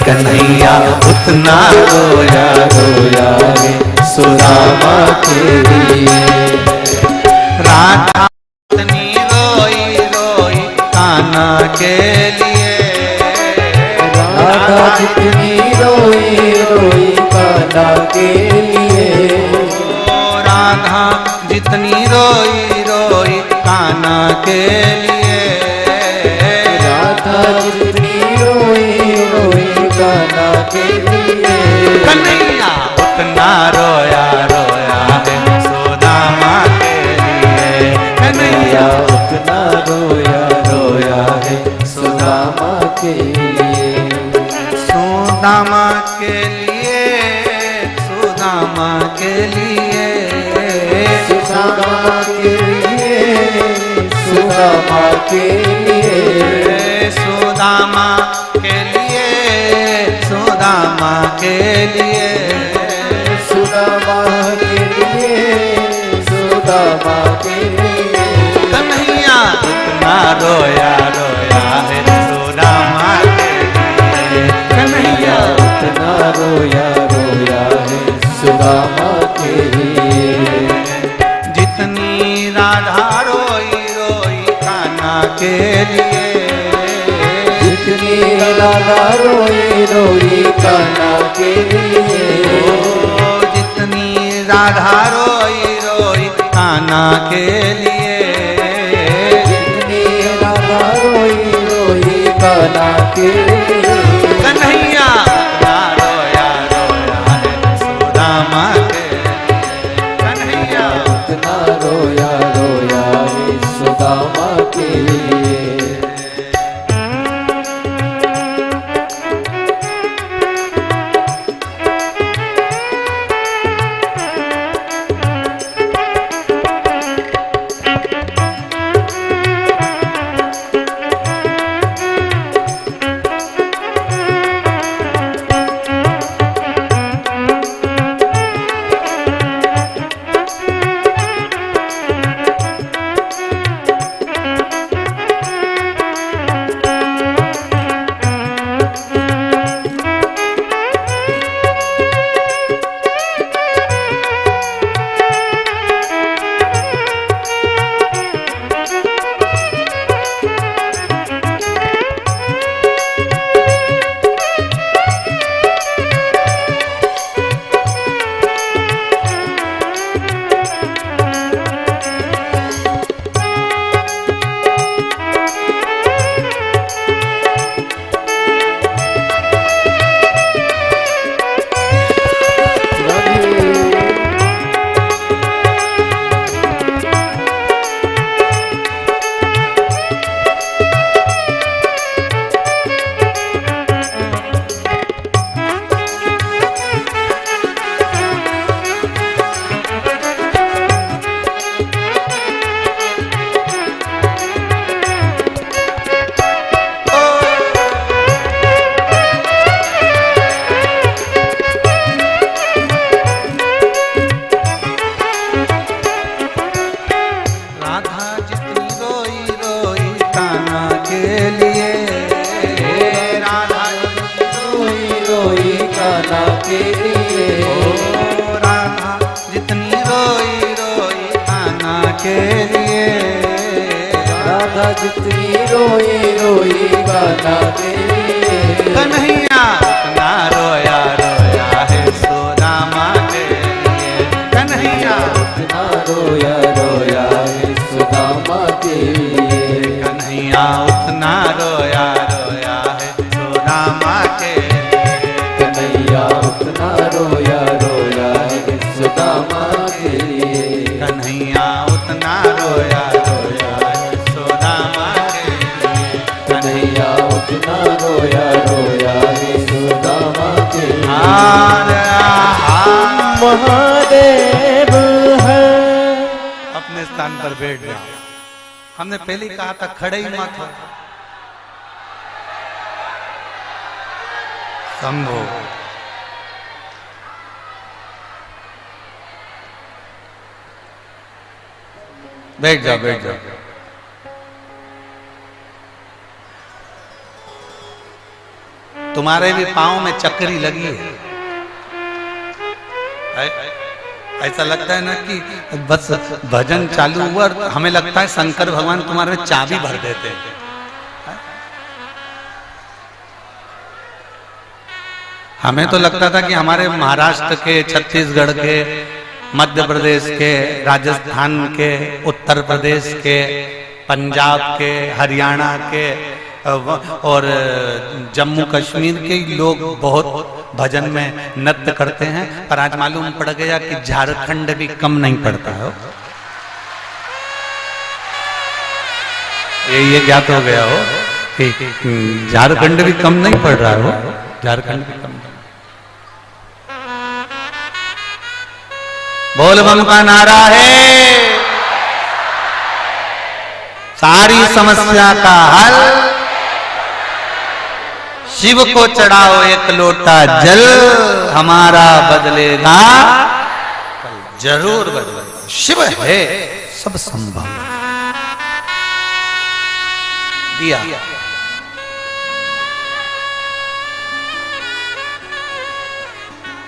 कन्हैया उतना रोया रोया है सुदामा के लिए। राधा उतनी रोई रोई कान्हा के लिए, राधा जितनी रोई रोई कान्हा के लिए। राधा जितनी रोई रोई कान्हा के लिए, राधा जितनी रोई रोई कान्हा के लिए। कन्हैया उतना रोया रोया है सुदामा के लिए, कन्हैया उतना रोया रोया है सुदामा के लिए। सुदामा के लिए, सुदामा के लिए, सुदामा के लिए, सुदामा के लिए, सुदामा के लिए, सुदामा के लिए, सुदामा के लिए, सुदामा के लिए। कन्हैया उतना रोया रोया है सुदामा के लिए, कन्हैया उतना रोया रोया है सुदामा के लिए। जितनी राधा रोई रोई कान्हा के लिए, जितनी राधा रोई रोई कान्हा के लिए। जितनी राधा रोई रोई कान्हा के लिए, जितनी राधा रोई रोई कान्हा के लिए। कन्हैया उतना रोया रोया है सुदामा के लिए, कन्हैया उतना रोया रोया है सुदामा के लिए। जितनी रोई रोई गाना तेरे लिए। कन्हैया उतना रोया रोया है सुदामा के लिए। कन्हैया उतना रोया रोया है सुदामा के लिए। कन्हैया उतना रोया रोया है सुदामा के लिए। कन्हैया उतना रोया रोया है सुदामा के लिए। कन्हैया उतना रोया रोया है सुदामा के लिए। कन्हैया उतना रोया रोया है सुदामा के लिए। महादेव है। अपने स्थान पर बैठ जाओ। हमने पहले ही कहा था खड़े ही मत हो। शंभो बैठ जाओ बैठ जाओ। तुम्हारे भी पांव में चक्री लगी है। ऐसा लगता है ना कि बस भजन चालू हुआ और हमें लगता है शंकर भगवान तुम्हारे में चाबी भर देते हैं। हमें तो लगता था कि हमारे महाराष्ट्र के, छत्तीसगढ़ के, मध्य प्रदेश के, राजस्थान के, उत्तर प्रदेश के, पंजाब के, हरियाणा के और जम्मू कश्मीर के लोग बहुत भजन में नृत्य करते हैं। पर आज मालूम पड़ गया कि झारखंड भी कम नहीं पड़ता है। ये ज्ञात हो गया हो कि झारखंड भी कम नहीं पड़ रहा हो। झारखंड भी कम। बोल बम का नारा है सारी समस्या का हल। शिव को चढ़ाओ एक लोटा जल, हमारा बदलेगा जरूर बदलेगा। शिव है सब संभव। दिया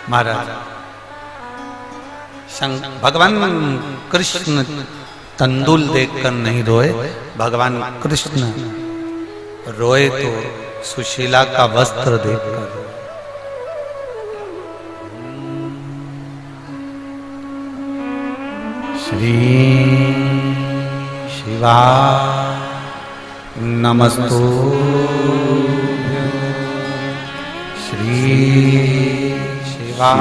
महाराज भगवान कृष्ण तंदुल देखकर नहीं रोए। भगवान कृष्ण रोए तो सुशीला का वस्त्र देखकर। श्री शिवा नमस्तु। श्री शिवा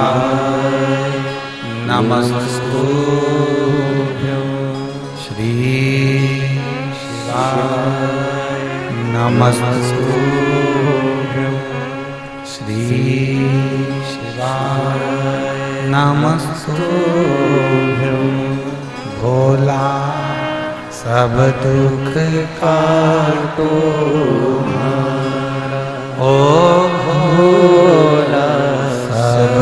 नमस्तु। श्री शिवा नमस्तु। श्री शिवा नमस्तु। भोला सब दुख काटो ओ भोला सब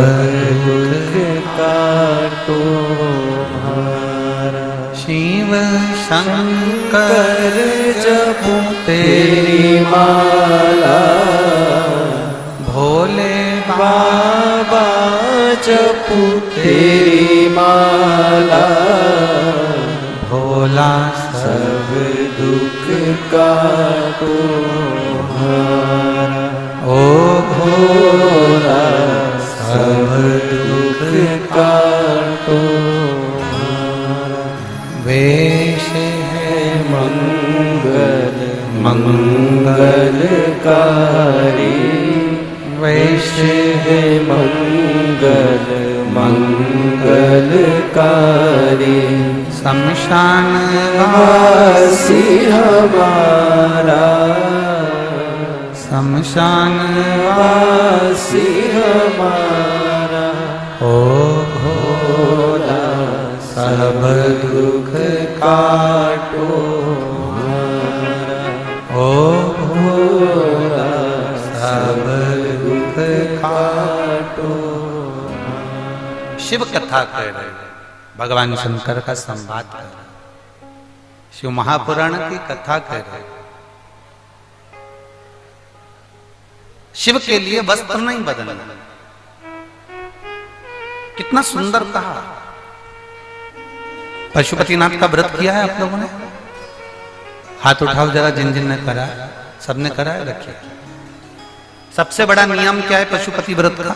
दुख काटो। शिव शंकर जपो तेरी माला, भोले बाबा जपो तेरी माला। भोला सब दुख काटो हमारा ओ भोला सब दुख काटो हमारा। वेश है मंगल मंगलकारी, वेश है मंगल मंगलकारी। शमशान वासी हमारा, शमशान वासी हमारा। ओ भोला सब दुख काटो हमारा, ओ भोला सब दुख काटो। शिव कथा कह रहे, भगवान शंकर का संवाद कर रहे, शिव महापुराण की कथा कह रहे। शिव के लिए वस्त्र नहीं बदलना। कितना सुंदर कहा। पशुपतिनाथ का व्रत किया है आप लोगों ने? हाथ उठाओ जरा, जिन जिन ने करा, सबने करा है, रखिए। सबसे बड़ा नियम क्या है पशुपति व्रत का?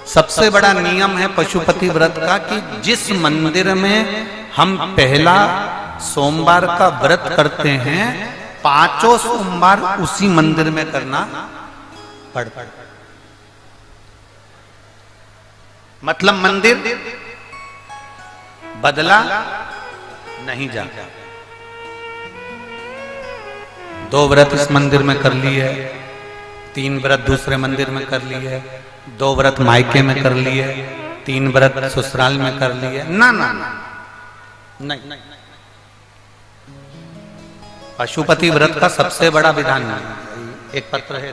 सबसे बड़ा नियम है पशुपति व्रत का कि जिस मंदिर में हम पहला सोमवार का व्रत करते हैं, 5 सोमवार उसी मंदिर में करना पड़ता है। मतलब मंदिर बदला नहीं जाता। 2 व्रत इस मंदिर में कर लिए, 3 व्रत दूसरे मंदिर में कर लिए, 2 व्रत मायके में कर लिए, 3 व्रत ससुराल में कर लिए। ना ना ना नहीं, पशुपति व्रत का सबसे बड़ा विधान नहीं। एक पत्र है,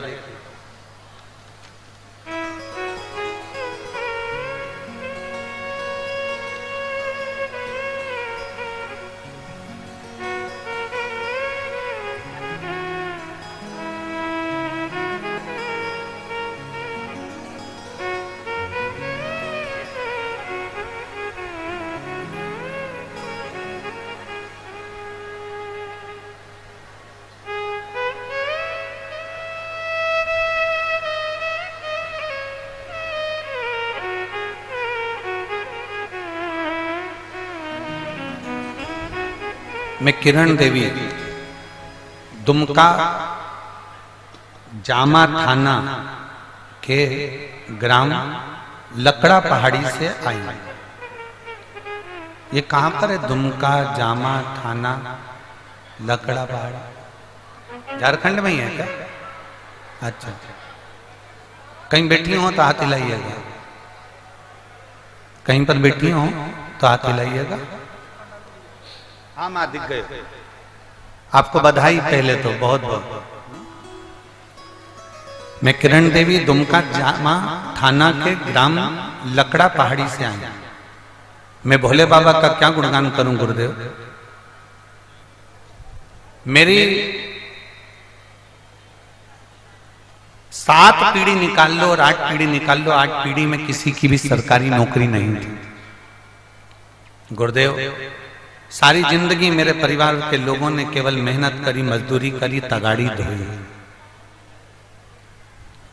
मैं किरण देवी दुमका जामा थाना के ग्राम लकड़ा पहाड़ी से आई। ये कहां पर है? दुमका जामा थाना लकड़ा पहाड़ी, झारखंड में ही है क्या? अच्छा, कहीं बैठी हो तो हाथ हिलाइएगा, कहीं पर बैठी हो तो हाथ हिलाइएगा। हाँ माँ दिख गए, आपको बधाई पहले तो बहुत बहुत। मैं किरण देवी दुमका जामा थाना के ग्राम लकड़ा पहाड़ी से आई। मैं भोले बाबा का क्या गुणगान करूं गुरुदेव। मेरी 7 पीढ़ी निकाल लो और 8 पीढ़ी निकाल लो, 8 पीढ़ी में किसी की भी सरकारी नौकरी नहीं थी गुरुदेव। सारी जिंदगी मेरे परिवार के लोगों ने केवल मेहनत करी, मजदूरी करी, तगाड़ी धोई।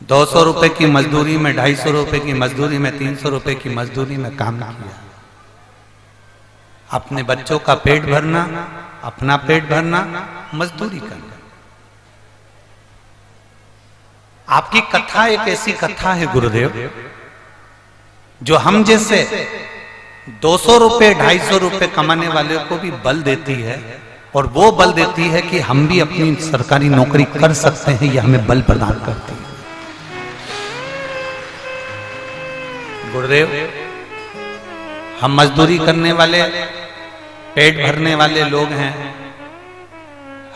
200 रुपए की मजदूरी में, 250 रुपए की मजदूरी में, 300 रुपए की मजदूरी में काम किया। अपने बच्चों का पेट भरना, अपना पेट भरना, मजदूरी करना। आपकी कथा एक ऐसी कथा है गुरुदेव जो हम जैसे 200 रुपए 250 रुपए कमाने वाले को भी बल देती है, और वो बल देती है कि हम भी अपनी सरकारी नौकरी कर सकते हैं, यह हमें बल प्रदान करती है गुरुदेव। हम मजदूरी करने वाले, पेट भरने वाले लोग हैं।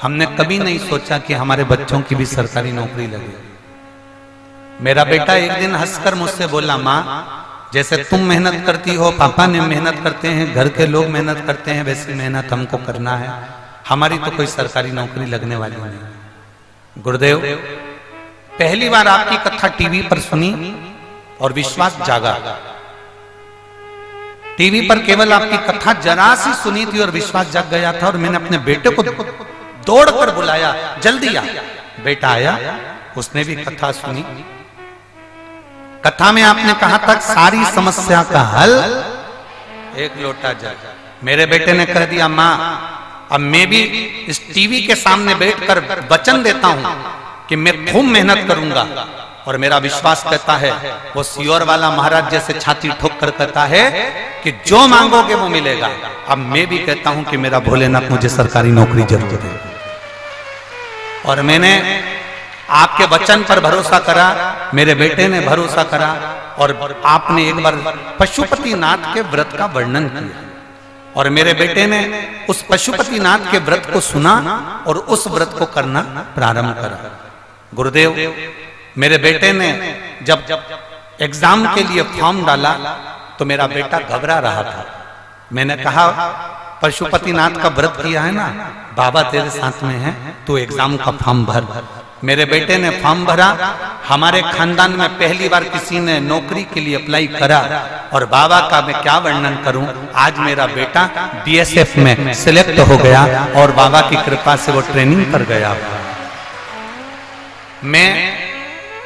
हमने कभी नहीं सोचा कि हमारे बच्चों की भी सरकारी नौकरी लगे। मेरा बेटा एक दिन हंसकर मुझसे बोला, माँ जैसे तुम मेहनत करती हो, पापा ने मेहनत करते हैं, घर के लोग मेहनत करते हैं, वैसी मेहनत हमको करना है। हमारी तो कोई सरकारी नौकरी लगने वाली नहीं। गुरुदेव पहली बार आपकी कथा टीवी पर सुनी और विश्वास जागा। टीवी पर केवल आपकी कथा जरा सी सुनी थी और विश्वास जाग गया था, और मैंने अपने बेटे को दौड़कर बुलाया, जल्दी आ। बेटा आया, उसने भी कथा सुनी। कथा में आपने कहा था सारी समस्या का हल एक लोटा जल। मेरे बेटे ने कह दिया, माँ अब मैं भी इस टीवी के सामने बैठकर वचन देता हूं कि मैं खूब मेहनत करूंगा। और मेरा विश्वास कहता है, वो सियोर वाला महाराज जैसे छाती ठोक कर कहता है कि जो मांगोगे वो मिलेगा। अब मैं भी कहता हूं कि मेरा भोलेनाथ मुझे सरकारी नौकरी जरूर दे। और मैंने आपके वचन पर भरोसा करा, मेरे बेटे ने भरोसा करा, और आपने एक बार पशुपतिनाथ के व्रत का वर्णन किया, और मेरे बेटे ने उस पशुपतिनाथ के व्रत को सुना और उस व्रत को करना प्रारंभ करा। गुरुदेव मेरे बेटे ने जब एग्जाम के लिए फॉर्म डाला तो मेरा बेटा घबरा रहा था। मैंने कहा, पशुपतिनाथ का व्रत किया है ना, बाबा तेरे साथ में है, तो एग्जाम का फॉर्म भर। मेरे बेटे ने फॉर्म भरा, हमारे खानदान में पहली बार किसी ने नौकरी के लिए अप्लाई करा, और बाबा का मैं क्या वर्णन करूं, आज मेरा बेटा बीएसएफ में सिलेक्ट हो गया और बाबा की कृपा से वो ट्रेनिंग पर गया। मैं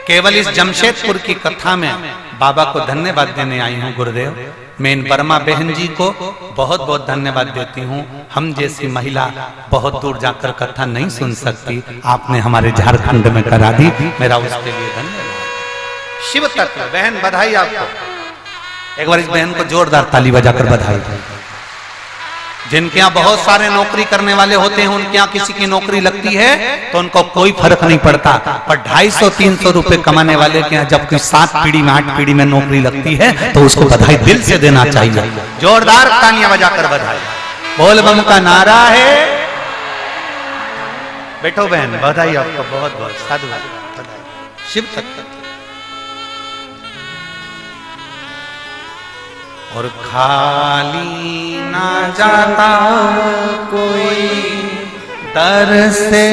केवल इस जमशेदपुर की कथा में बाबा को धन्यवाद देने आई हूं गुरुदेव। मैं इन बर्मा बहन जी को बहुत बहुत धन्यवाद देती हूं। हम जैसी महिला बहुत दूर जाकर कथा नहीं सुन सकती, आपने हमारे झारखंड में करा दी, मेरा उसके लिए धन्यवाद। शिव तत्व बहन बधाई आपको। एक बार इस बहन को जोरदार ताली बजाकर बधाई। जिनके यहाँ बहुत सारे नौकरी करने वाले होते हैं, उनके यहाँ किसी की नौकरी लगती है तो उनको कोई फर्क नहीं पड़ता, पर 250-300 रुपए कमाने वाले के यहाँ जब कोई 7 पीढ़ी में 8 पीढ़ी में नौकरी लगती है तो उसको बधाई दिल से देना चाहिए। जोरदार तालियां बजाकर बधाई। बोल बम का नारा है। बैठो बहन, बधाई आपको बहुत बहुत साधुवाद। शिव तत्व और खाली ना जाता कोई दर से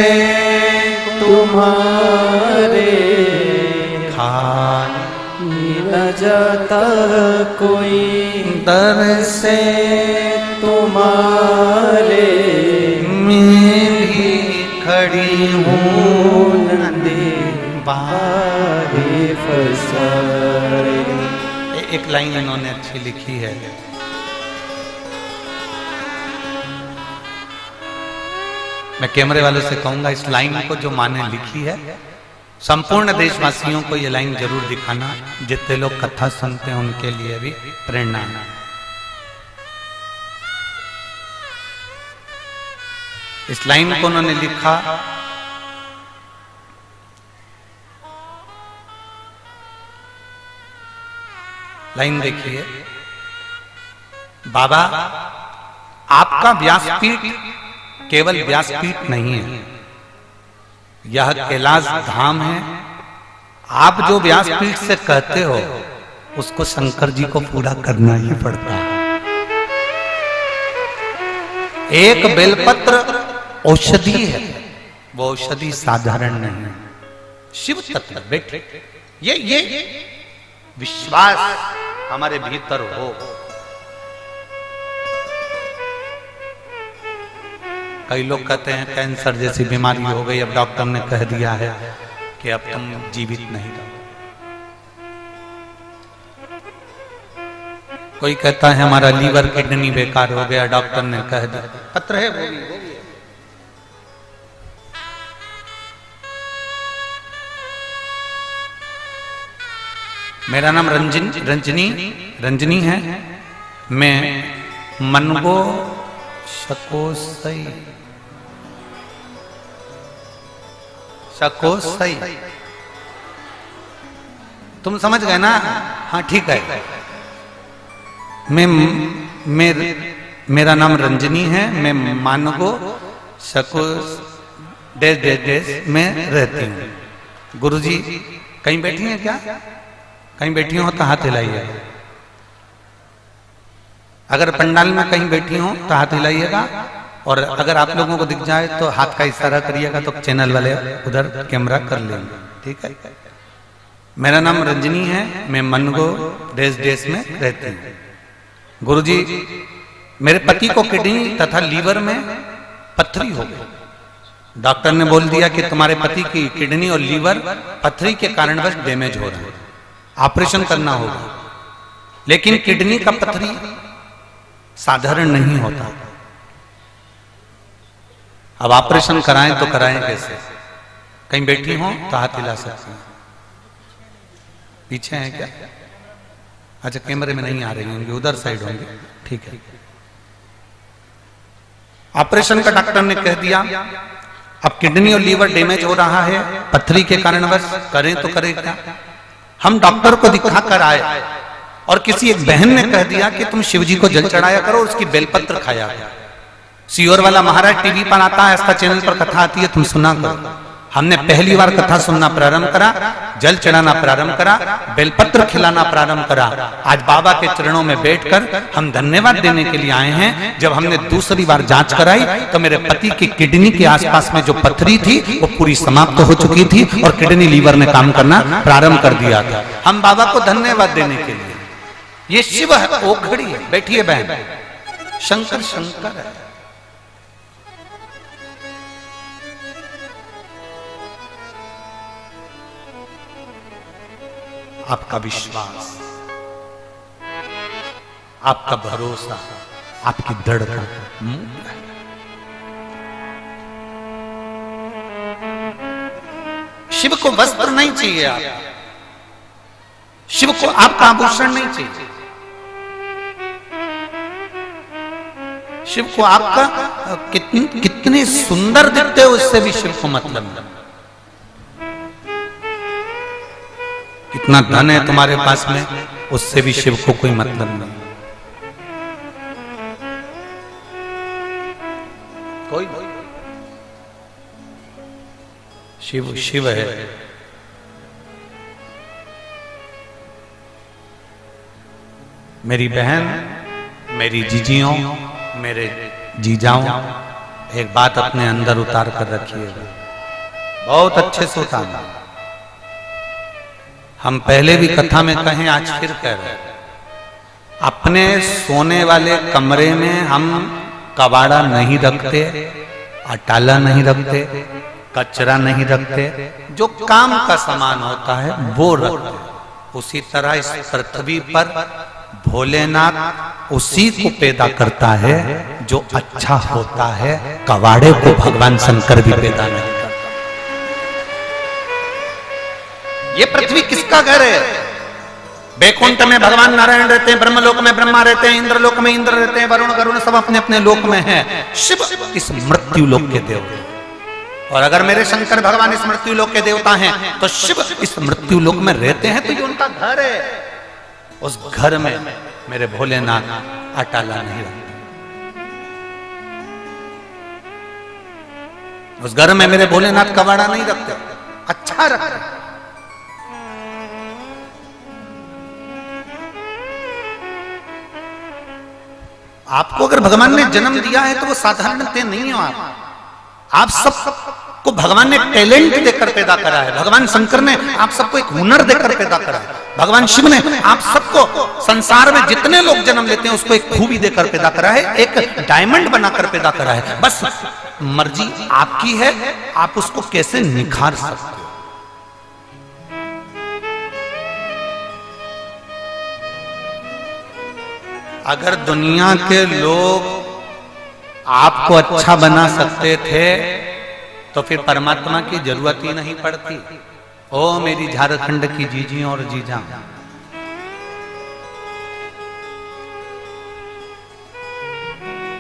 तुम्हारे, खाली न जाता कोई दर से तुम्हारे, मैं भी खड़ी हूँ नंदे बारे फसाए। एक लाइन इन्होंने अच्छी लिखी है, मैं कैमरे वालों से कहूंगा इस लाइन को जो माँ ने लिखी है, संपूर्ण देशवासियों को ये लाइन जरूर दिखाना, जितने लोग कथा सुनते हैं उनके लिए भी प्रेरणा है। इस लाइन को उन्होंने लिखा, लाइन देखिए, बाबा आपका व्यासपीठ केवल व्यासपीठ नहीं है, यह कैलाश धाम है। आप जो व्यासपीठ से कहते हो उसको शंकर जी को पूरा करना ही पड़ता है। एक बेलपत्र औषधि है, वो औषधि साधारण नहीं है। शिव तत्व बेटे, ये विश्वास हमारे भीतर हो। कई लोग कहते हैं कैंसर जैसी बीमारी हो गई, अब डॉक्टर ने कह दिया है कि अब तुम जीवित नहीं रहो। कोई कहता है हमारा लीवर किडनी बेकार हो गया, डॉक्टर ने कह दिया। पत्र है वो भी। मेरा नाम रंजनी है। मैं मनगो शकोसई तुम समझ गए ना? हाँ ठीक है। मेरा नाम रंजनी है। मैं मानगो शकोस डेस में रहती हूँ। गुरुजी कहीं बैठी हैं क्या? कहीं बैठी हो तो हाथ हिलाइए। अगर पंडाल में कहीं बैठी हो तो हाथ हिलाइएगा, और अगर आप लोगों को दिख जाए तो हाथ का इशारा करिएगा तो चैनल वाले उधर कैमरा कर लेंगे, ठीक है? मेरा नाम रंजनी है। मैं मनगो देश में रहती हूँ। गुरुजी मेरे पति को किडनी तथा लीवर में पथरी हो गई। डॉक्टर ने बोल दिया कि तुम्हारे पति की किडनी और लीवर पथरी के कारणवश डैमेज हो रहा है, ऑपरेशन करना होगा। लेकिन किडनी का पथरी साधारण नहीं होता। अब ऑपरेशन कराएं तो कराएं कैसे? कहीं बैठी हो तो हाथ हिला सकती हैं। पीछे हैं क्या? अच्छा कैमरे में नहीं आ रही होंगी, उधर साइड होंगे, ठीक है। ऑपरेशन का डॉक्टर ने कह दिया अब किडनी और लीवर डैमेज हो रहा है पथरी के कारणवश, करें तो करें क्या? हम डॉक्टर को दिखा कर आए और किसी एक बहन ने कह दिया कि तुम शिवजी को जल चढ़ाया करो, उसकी बेलपत्र खाया करो। सियोर वाला महाराज टीवी पर आता है, ऐसा चैनल पर कथा आती है, तुम सुना करो। हमने पहली बार कथा सुनना प्रारंभ करा, जल चढ़ाना प्रारंभ करा, बेलपत्र खिलाना प्रारंभ करा। आज बाबा के चरणों में बैठकर हम धन्यवाद देने के लिए आए हैं। जब हमने दूसरी बार जांच कराई तो मेरे पति की किडनी के आसपास में जो पथरी थी वो पूरी समाप्त हो चुकी थी और किडनी लीवर ने काम करना प्रारंभ कर दिया था। हम बाबा को धन्यवाद देने के लिए, ये शिव है, ओघड़ी है। बैठिए बहन, शंकर शंकर है। आपका विश्वास, आपका भरोसा, आपकी दृढ़ता। शिव को वस्त्र नहीं चाहिए, आप शिव को आपका आभूषण नहीं चाहिए, शिव को आपका कितने सुंदर दिखते हो उससे भी शिव को मतलब नहीं। कितना धन है तुम्हारे पास में उससे भी शिव को कोई मतलब नहीं। कोई शिव शिव है। मेरी बहन, मेरी जीजियों, मेरे जीजाओं, एक बात अपने अंदर उतार कर रखिएगा, बहुत अच्छे से उतारना। हम पहले भी कथा में कहें, आज फिर कह रहे हैं, अपने सोने वाले कमरे में हम कबाड़ा नहीं रखते, अटाला नहीं रखते, कचरा नहीं रखते, जो काम का सामान होता है वो रखते। उसी तरह इस पृथ्वी पर भोलेनाथ उसी को पैदा करता है जो अच्छा होता है। कबाड़े को भगवान शंकर भी पैदा नहीं करता। ये पृथ्वी किसका घर है? बैकुंठ में भगवान नारायण रहते हैं, ब्रह्मलोक में ब्रह्मा रहते हैं, इंद्रलोक में इंद्र रहते हैं, वरुण गरुण सब अपने अपने लोक में हैं। शिव इस मृत्यु लोक के देवता, और अगर मेरे शंकर भगवान इस मृत्यु लोक के देवता हैं तो शिव इस मृत्यु लोक में रहते हैं, तो ये उनका घर है। उस घर में मेरे भोलेनाथ अटाला नहीं रखते, उस घर में मेरे भोलेनाथ कबाड़ा नहीं रखते, अच्छा रखते। आपको अगर भगवान ने जन्म दिया है तो वो साधारणतः नहीं हो। आप सबको भगवान ने टैलेंट देकर पैदा करा है। भगवान शंकर ने आप सबको एक हुनर देकर पैदा करा है। भगवान शिव ने आप सबको, संसार में जितने लोग जन्म लेते हैं उसको एक खूबी देकर पैदा करा है, एक डायमंड बनाकर पैदा करा है। बस मर्जी आपकी है, आप उसको कैसे निखार सकते हो। अगर दुनिया के लोग आपको अच्छा बना सकते थे तो फिर परमात्मा की जरूरत ही नहीं पड़ती। ओ मेरी झारखंड की जीजियों और जीजा,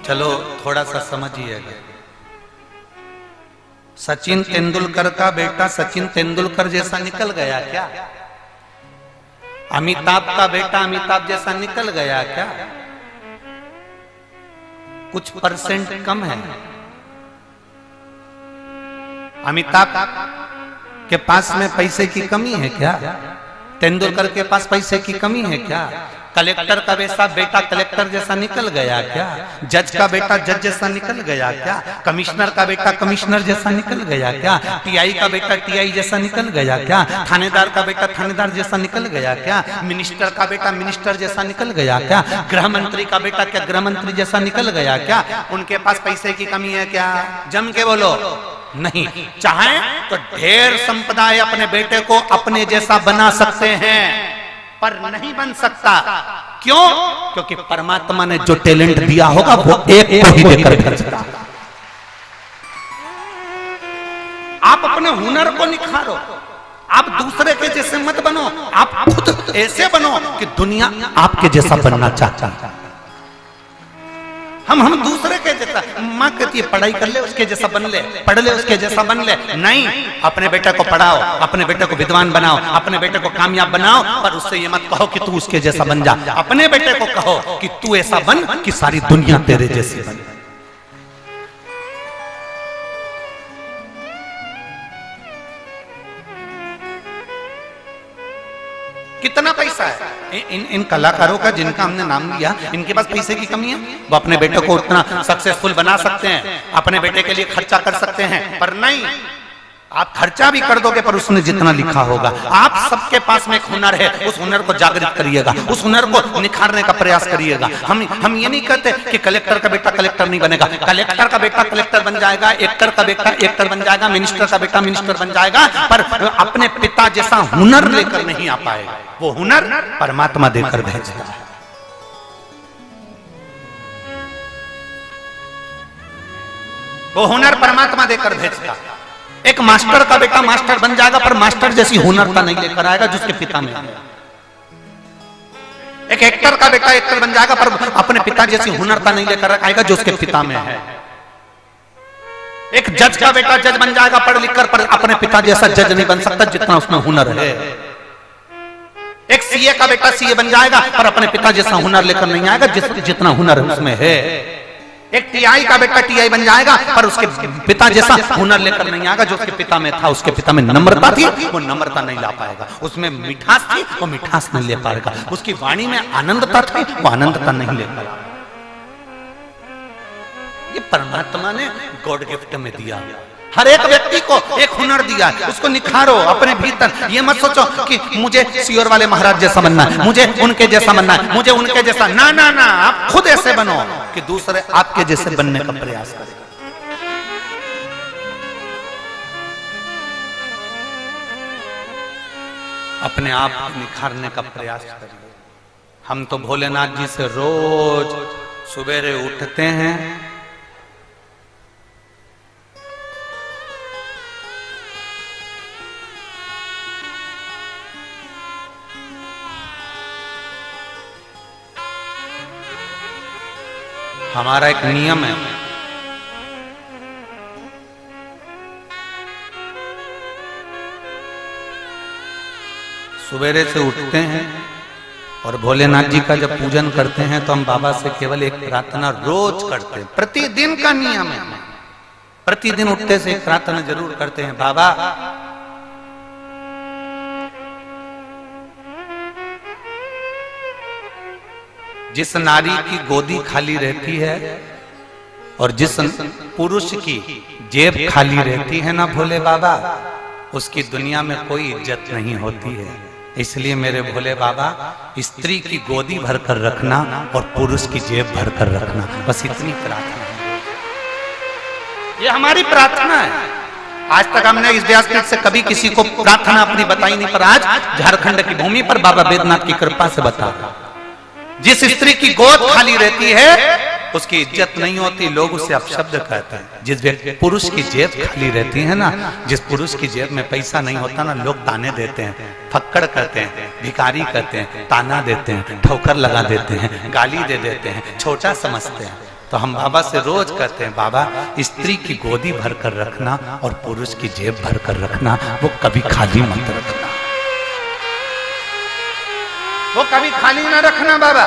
चलो थोड़ा सा समझिएगा। सचिन तेंदुलकर का बेटा सचिन तेंदुलकर जैसा निकल गया क्या? अमिताभ का बेटा अमिताभ जैसा निकल गया क्या? कुछ परसेंट कम है। अमिताभ के पास में पैसे की कमी है क्या? तेंदुलकर के पास पैसे की कमी है क्या? कलेक्टर का बेटा कलेक्टर जैसा निकल गया क्या? जज का बेटा जज जैसा निकल गया क्या? कमिश्नर का बेटा कमिश्नर जैसा निकल गया क्या? टीआई का बेटा टीआई जैसा निकल गया क्या? थानेदार का बेटा थानेदार जैसा निकल गया क्या? मिनिस्टर का बेटा मिनिस्टर जैसा निकल गया क्या? गृह मंत्री का बेटा क्या गृह मंत्री जैसा निकल गया क्या? उनके पास पैसे की कमी है क्या? जम के बोलो। नहीं, चाहे तो ढेर संपदा है, अपने बेटे को अपने जैसा बना सकते हैं, पर नहीं बन सकता। क्यों? क्योंकि परमात्मा ने जो टैलेंट दिया होगा वो एक को ही देकर भेजता है। आप अपने हुनर को निखारो, आप दूसरे के जैसे मत बनो, आप खुद ऐसे बनो कि दुनिया आपके जैसा बनना चाहता है। हम दूसरे के जैसा, माँ कहती है पढ़ाई कर ले उसके जैसा बन ले, पढ़ ले उसके जैसा बन ले। नहीं, अपने बेटे को पढ़ाओ, अपने बेटे को विद्वान बनाओ, अपने बेटे को कामयाब बनाओ, पर उससे ये मत कहो कि तू उसके जैसा बन जा। अपने बेटे को कहो कि तू ऐसा बन कि सारी दुनिया तेरे जैसी बने। कितना पैसा है इन कलाकारों का जिनका हमने नाम लिया, इनके पास पैसे की कमी है? वो अपने बेटे को उतना सक्सेसफुल बना सकते हैं, अपने बेटे के लिए खर्चा कर सकते हैं, पर नहीं, आप खर्चा भी कर दोगे पर उसने जितना लिखा होगा। आप सबके पास में एक हुनर है, उस हुनर को जागृत करिएगा, उस हुनर को निखारने का प्रयास करिएगा। हम ये नहीं कहते कि कलेक्टर का बेटा कलेक्टर नहीं बनेगा, कलेक्टर का बेटा कलेक्टर बन जाएगा, एक्टर का बेटा एक्टर बन जाएगा, मिनिस्टर का बेटा मिनिस्टर बन जाएगा, पर अपने पिता जैसा हुनर लेकर नहीं आ पाएगा। वो हुनर परमात्मा देकर भेजता है। वो हुनर परमात्मा देकर भेजता है। एक मास्टर का बेटा मास्टर बन जाएगा, पर मास्टर जैसी हुनरता नहीं लेकर आएगा जिसके पिता में है। एक एक्टर का बेटा एक्टर बन जाएगा, पर अपने पिता जैसी हुनरता नहीं लेकर आएगा जो उसके पिता में है। एक जज का बेटा जज बन जाएगा पढ़ लिख कर, पर अपने पिता जैसा जज नहीं बन सकता जितना उसमें हुनर है। एक सीए का बेटा सीए बन जाएगा, पर अपने पिता जैसा हुनर लेकर नहीं आएगा जितना हुनर उसमें है। एक टीआई का बेटा टीआई बन जाएगा, पर उसके पिता जैसा हुनर लेकर नहीं आएगा जो उसके पिता में था। उसके पिता में नम्रता थी, वो नम्रता नहीं ला पाएगा। उसमें मिठास थी, वो मिठास नहीं ले पाएगा। उसकी वाणी में आनंदता थी, वो आनंदता नहीं ले पाएगा। ये परमात्मा ने गॉड गिफ्ट में दिया। हर एक व्यक्ति को एक हुनर दिया, उसको निखारो अपने भीतर। ये मत सोचो कि मुझे सियोर वाले महाराज जैसा बनना है, मुझे उनके जैसा बनना है, मुझे उनके जैसा, ना ना ना, आप खुद ऐसे बनो कि दूसरे आपके जैसे बनने का प्रयास करें। अपने आप को निखारने का प्रयास करिए। हम तो भोलेनाथ जी से रोज सवेरे उठते हैं, हमारा एक नियम है, सवेरे से उठते हैं और भोलेनाथ जी का जब पूजन करते हैं तो हम बाबा से केवल एक प्रार्थना रोज करते हैं। प्रतिदिन का नियम है, प्रतिदिन उठते से एक प्रार्थना जरूर करते हैं, बाबा जिस नारी की गोदी खाली रहती है और जिस पुरुष की जेब खाली रहती है ना भोले बाबा, उसकी दुनिया में कोई इज्जत नहीं होती है। इसलिए मेरे भोले बाबा स्त्री की गोदी भरकर रखना और पुरुष की जेब भरकर रखना, बस इतनी प्रार्थना है। ये हमारी प्रार्थना है। आज तक हमने इस व्यासपीठ से कभी किसी को प्रार्थना अपनी बताई नहीं, पर आज झारखंड की भूमि पर बाबा बैद्यनाथ की कृपा से बता, जिस स्त्री की गोद खाली रहती है उसकी इज्जत नहीं होती, लोग उसे अपशब्द कहते हैं। जिस व्यक्ति पुरुष की जेब खाली रहती है ना, जिस पुरुष की जेब में पैसा नहीं होता ना, लोग ताने देते हैं, फक्कड़ कहते हैं, भिखारी कहते हैं, ताना देते हैं, ठोकर लगा देते हैं, गाली दे देते हैं, छोटा समझते हैं। तो हम बाबा से रोज कहते हैं, बाबा स्त्री की गोदी भरकर रखना और पुरुष की जेब भरकर रखना, वो कभी खाली मत रखना, वो कभी खाली ना रखना बाबा।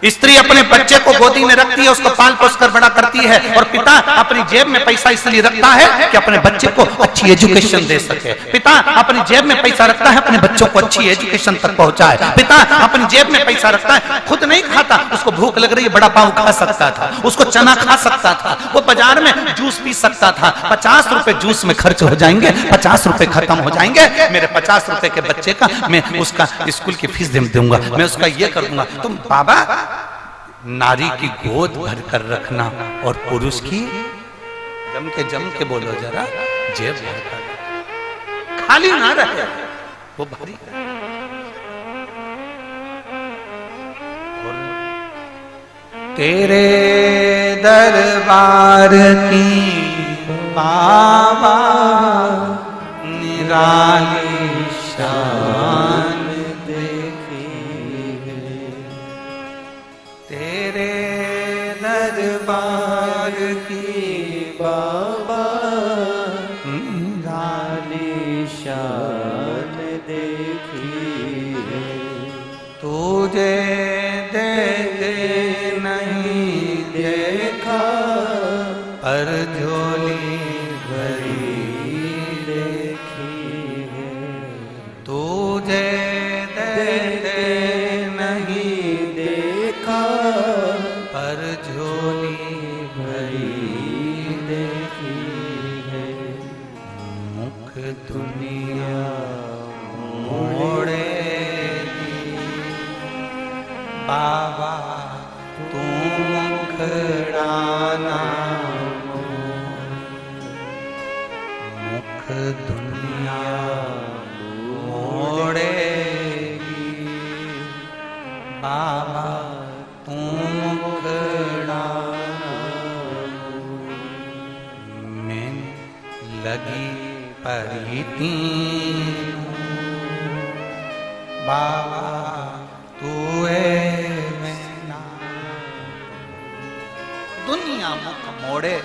स्त्री अपने बच्चे को गोदी में रखती है, उसको पाल पोस कर बड़ा करती है, और पिता अपनी जेब में पैसा इसलिए रखता है कि अपने बच्चे को अच्छी एजुकेशन दे सके। पिता अपनी जेब में पैसा रखता है अपने बच्चों को अच्छी एजुकेशन तक पहुंचाए। पिता अपनी जेब में पैसा रखता है, खुद नहीं खाता, उसको भूख लग रही है बड़ा पाव खा सकता था, उसको चना खा सकता था, वो बाजार में जूस पी सकता था। 50 रुपए जूस में खर्च हो जाएंगे, 50 रुपए खत्म हो जाएंगे, मेरे 50 रुपए के बच्चे का मैं उसका स्कूल की फीस दूंगा, मैं उसका ये कर दूंगा। तुम बाबा नारी की गोद भर कर रखना और पुरुष की जम के बोलो जरा, जेब भर कर, खाली ना रहे, वो भारी। तेरे दरबार की बाबा निराली शान दरबार की बाबा निराली शान देखी है, तुझे देखे नहीं देखा पर झोली भरी देखी है, तुझे दुनिया मोड़ेगी, बाबा तू मुखड़ाना मुख दुनिया मोड़ेगी, बाबा तू मुखड़ाना मैं लगी परी बाबा तू दुनिया मुख मोड़े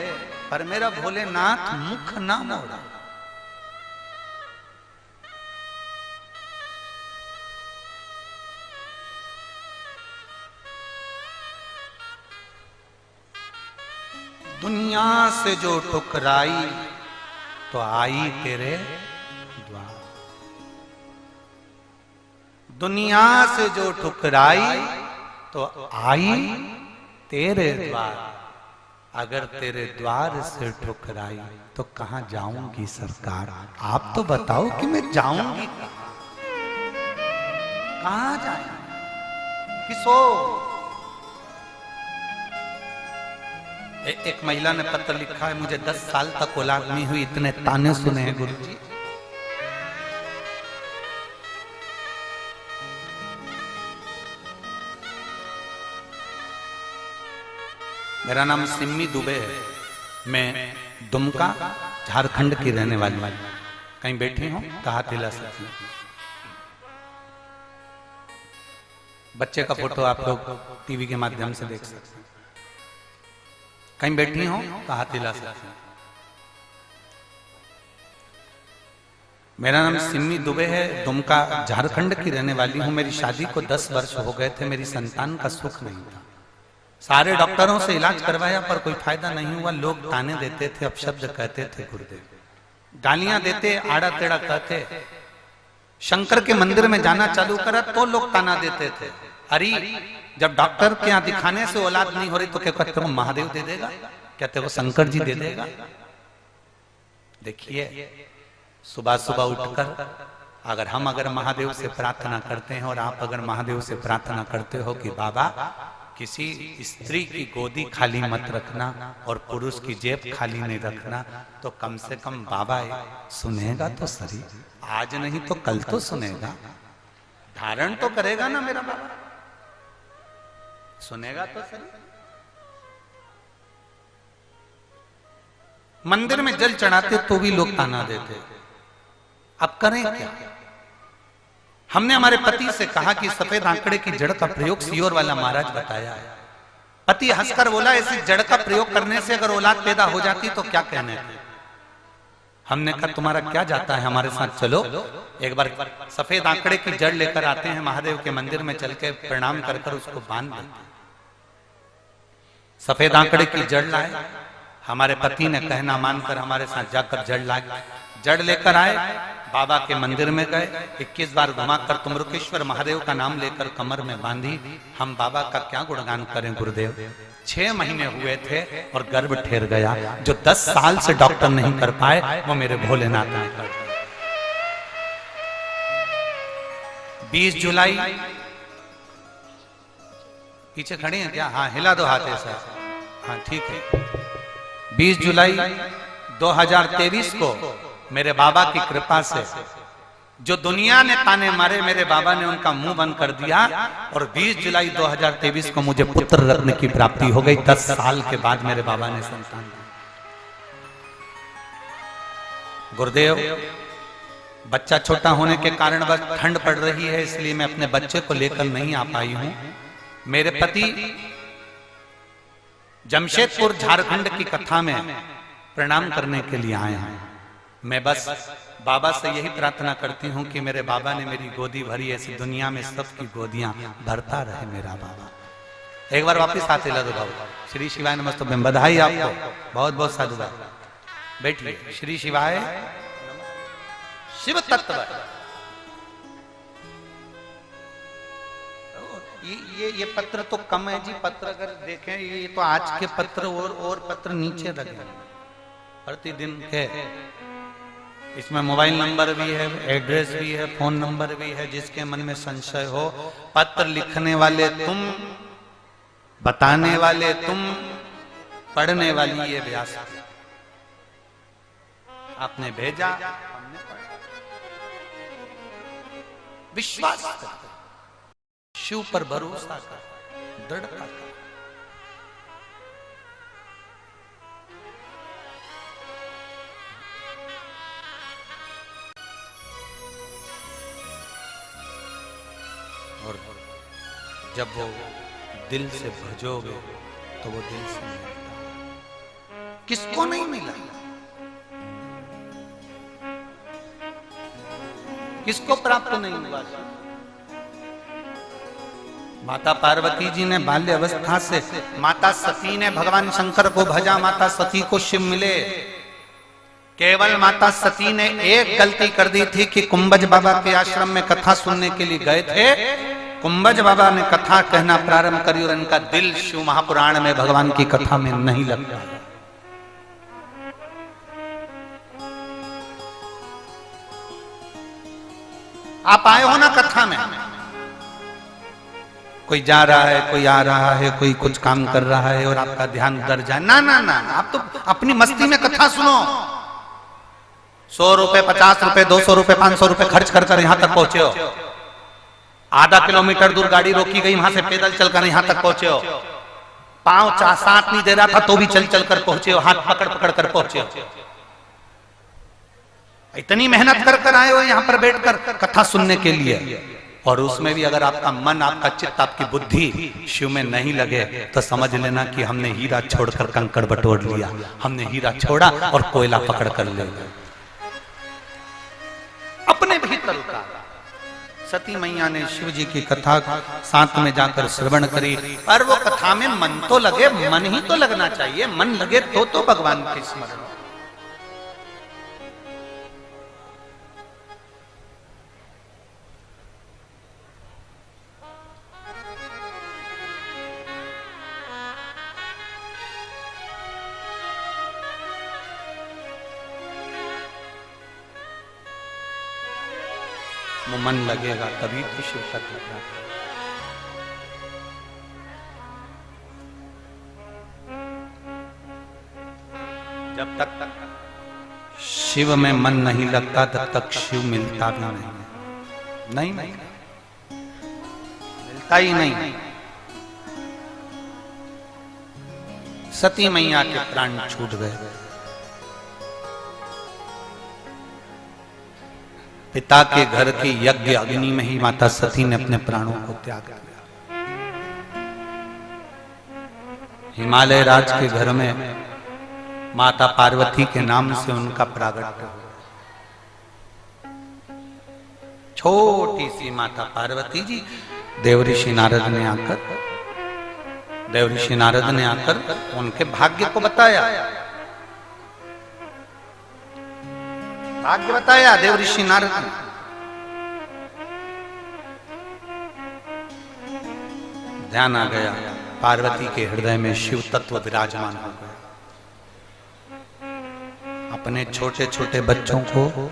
पर मेरा भोलेनाथ मुख ना मोड़ा। दुनिया से जो टुकराई तो आई तेरे द्वार, दुनिया से जो टुकराई तो आई तेरे द्वार, अगर तेरे द्वार से ठुकराई तो कहां जाऊंगी सरकार, आप तो बताओ कि मैं जाऊंगी कहां जाए किसो। एक महिला ने पत्र लिखा है, मुझे 10 साल तक औलाद नहीं हुई, इतने ताने सुने हैं गुरुजी। मेरा नाम सिम्मी दुबे है, मैं दुमका झारखंड की रहने वाली। कहीं बैठी हूं तो हाथ हिला सकती हूं। बच्चे का फोटो आप लोग टीवी के माध्यम से देख सकते हैं। कहीं बैठी हूं तो हाथ हिला सकते हैं। मेरा नाम सिम्मी दुबे है, दुमका झारखंड की रहने वाली हूं। मेरी शादी को 10 वर्ष हो गए थे, मेरी संतान का सुख नहीं था। सारे डॉक्टरों से इलाज करवाया पर कोई फायदा नहीं हुआ। लोग ताने देते थे, अपशब्द कहते थे, गुरुदेव गालियां देते, आड़ा टेढ़ा कहते। शंकर के मंदिर में जाना चालू करा तो लोग ताना देते थे। अरे जब डॉक्टर के यहाँ दिखाने से औलाद नहीं हो रही तो क्या कहते हो महादेव दे देगा, कहते हो शंकर जी दे देगा। देखिए सुबह सुबह उठकर अगर महादेव से प्रार्थना करते हैं और आप अगर महादेव से प्रार्थना करते हो कि बाबा किसी स्त्री की गोदी खाली मत रखना और पुरुष की जेब खाली नहीं रखना, तो कम से कम बाबा सुनेगा तो सही, आज नहीं तो कल तो सुनेगा, धारण तो करेगा ना मेरा बाबा, सुनेगा तो सही। मंदिर में जल चढ़ाते तो भी लोग ताना देते, अब करें क्या। हमने हमारे पति से कहा कि सफेद आंकड़े की जड़ का प्रयोग सियोर वाला महाराज बताया है। पति हंसकर बोला ऐसी जड़ का प्रयोग करने से अगर औलाद पैदा हो जाती तो क्या कहने। हमने कहा तुम्हारा क्या जाता है, हमारे साथ चलो, एक बार सफेद आंकड़े की जड़ लेकर आते हैं, महादेव के मंदिर में चल के प्रणाम कर कर उसको बांध देते। सफेद आंकड़े की जड़ लाए, हमारे पति ने कहना मानकर हमारे साथ जाकर जड़ लाए, जड़ लेकर आए, बाबा के मंदिर में गए, 21 बार घुमाकर तुमरुकेश्वर महादेव का नाम लेकर कमर में बांधी। हम बाबा का क्या गुणगान करें गुरुदेव। 6 महीने हुए थे और गर्भ ठहर गया, जो 10 साल से डॉक्टर नहीं कर पाए वो मेरे भोलेनाथ ने कर दिया। 20 जुलाई, पीछे खड़े हैं क्या, हाँ हिला दो हाथ ऐसा, हाँ ठीक है। 20 जुलाई 2023 को मेरे बाबा की कृपा से जो दुनिया ने ताने मारे, मेरे बाबा ने उनका मुंह बंद कर दिया और 20 जुलाई 2023 को मुझे पुत्र रत्न की प्राप्ति हो गई। 10 साल के बाद मेरे बाबा ने संतान दी। गुरुदेव बच्चा छोटा होने के कारण बस ठंड पड़ रही है, इसलिए मैं अपने बच्चे को लेकर नहीं आ पाई हूं। मेरे पति जमशेदपुर झारखंड की कथा में प्रणाम करने के लिए आए हैं। मैं बस बाबा से यही प्रार्थना करती हूँ कि मेरे बाबा ने मेरी गोदी भरी, ऐसी दुनिया में सबकी गोदियां भरता रहे मेरा बाबा। एक बार वापिस हाथ हिला दो बाबा। श्री शिवाय नमस्ते, बधाई आपको, बहुत बहुत साधुवाद। बैठिए। श्री शिवाय शिव तत्व। ये पत्र तो कम है जी, पत्र अगर देखें ये तो आज के पत्र और पत्र नीचे लगे प्रतिदिन के। इसमें मोबाइल नंबर भी है, एड्रेस भी है, फोन नंबर भी है। जिसके मन में संशय हो, पत्र लिखने वाले तुम, बताने वाले तुम, पढ़ने वाली ये व्यास। आपने भेजा, हमने पढ़ा। विश्वास कर, शिव पर भरोसा कर, दृढ़ता कर। और जब वो दिल से भजोगे तो वो दिल से मिलेगा। किसको नहीं मिला? किसको प्राप्त नहीं हुआ? माता पार्वती जी ने बाल्य अवस्था से, माता सती ने भगवान शंकर को भजा, माता सती को शिव मिले। केवल माता सती ने एक गलती कर दी थी कि कुंभज बाबा के आश्रम में कथा सुनने के लिए गए थे। कुंभज बाबा ने कथा कहना प्रारंभ करी और इनका दिल शिव महापुराण में भगवान की कथा में नहीं लगता। आप आए हो ना कथा में, कोई जा रहा है, कोई आ रहा है, कोई कुछ काम कर रहा है और आपका ध्यान उधर जाए, ना ना ना, आप तो अपनी मस्ती में कथा सुनो। 100 रुपए, 50 रुपए, 200 रुपए, 500 रुपए खर्च कर कर यहां तक पहुंचे हो। आधा किलोमीटर दूर गाड़ी रोकी गई, वहां से पैदल चलकर यहां तक पहुंचे हो। पांव साथ नहीं दे रहा था तो भी चल चल कर पहुंचे हो, हाथ पकड़ पकड़ कर पहुंचे हो। इतनी मेहनत कर कर आए हो यहां पर बैठकर कथा सुनने के लिए। और उसमें भी अगर आपका मन, आपका चित्त, आपकी बुद्धि शिव में नहीं लगे तो समझ लेना कि हमने हीरा छोड़कर कंकड़ बटोर लिया, हमने हीरा छोड़ा और कोयला पकड़ कर ले लिया। अपने भीतर उतारा। सती मैया ने शिव जी की कथा साथ में जाकर श्रवण करी, पर वो कथा में मन तो लगे, मन ही तो लगना चाहिए। मन लगे तो भगवान के स्मरण। वो मन लगेगा तभी तो शिव तत्व प्राप्त। जब तक शिव में मन नहीं लगता तब तक शिव मिलता भी नहीं, नहीं मिलता ही नहीं। सती मैया के प्राण छूट गए। पिता के घर की यज्ञ अग्नि में ही माता सती ने अपने प्राणों को त्याग दिया। हिमालय राज के घर में माता पार्वती के नाम से उनका प्रागट्य हुआ। छोटी सी माता पार्वती जी, देवऋषि नारद ने आकर उनके भाग्य को बताया। भाग्य बताया देवऋषि नारद ने। ध्यान आ गया, पार्वती के हृदय में शिव तत्व विराजमान हो गया। अपने छोटे छोटे बच्चों को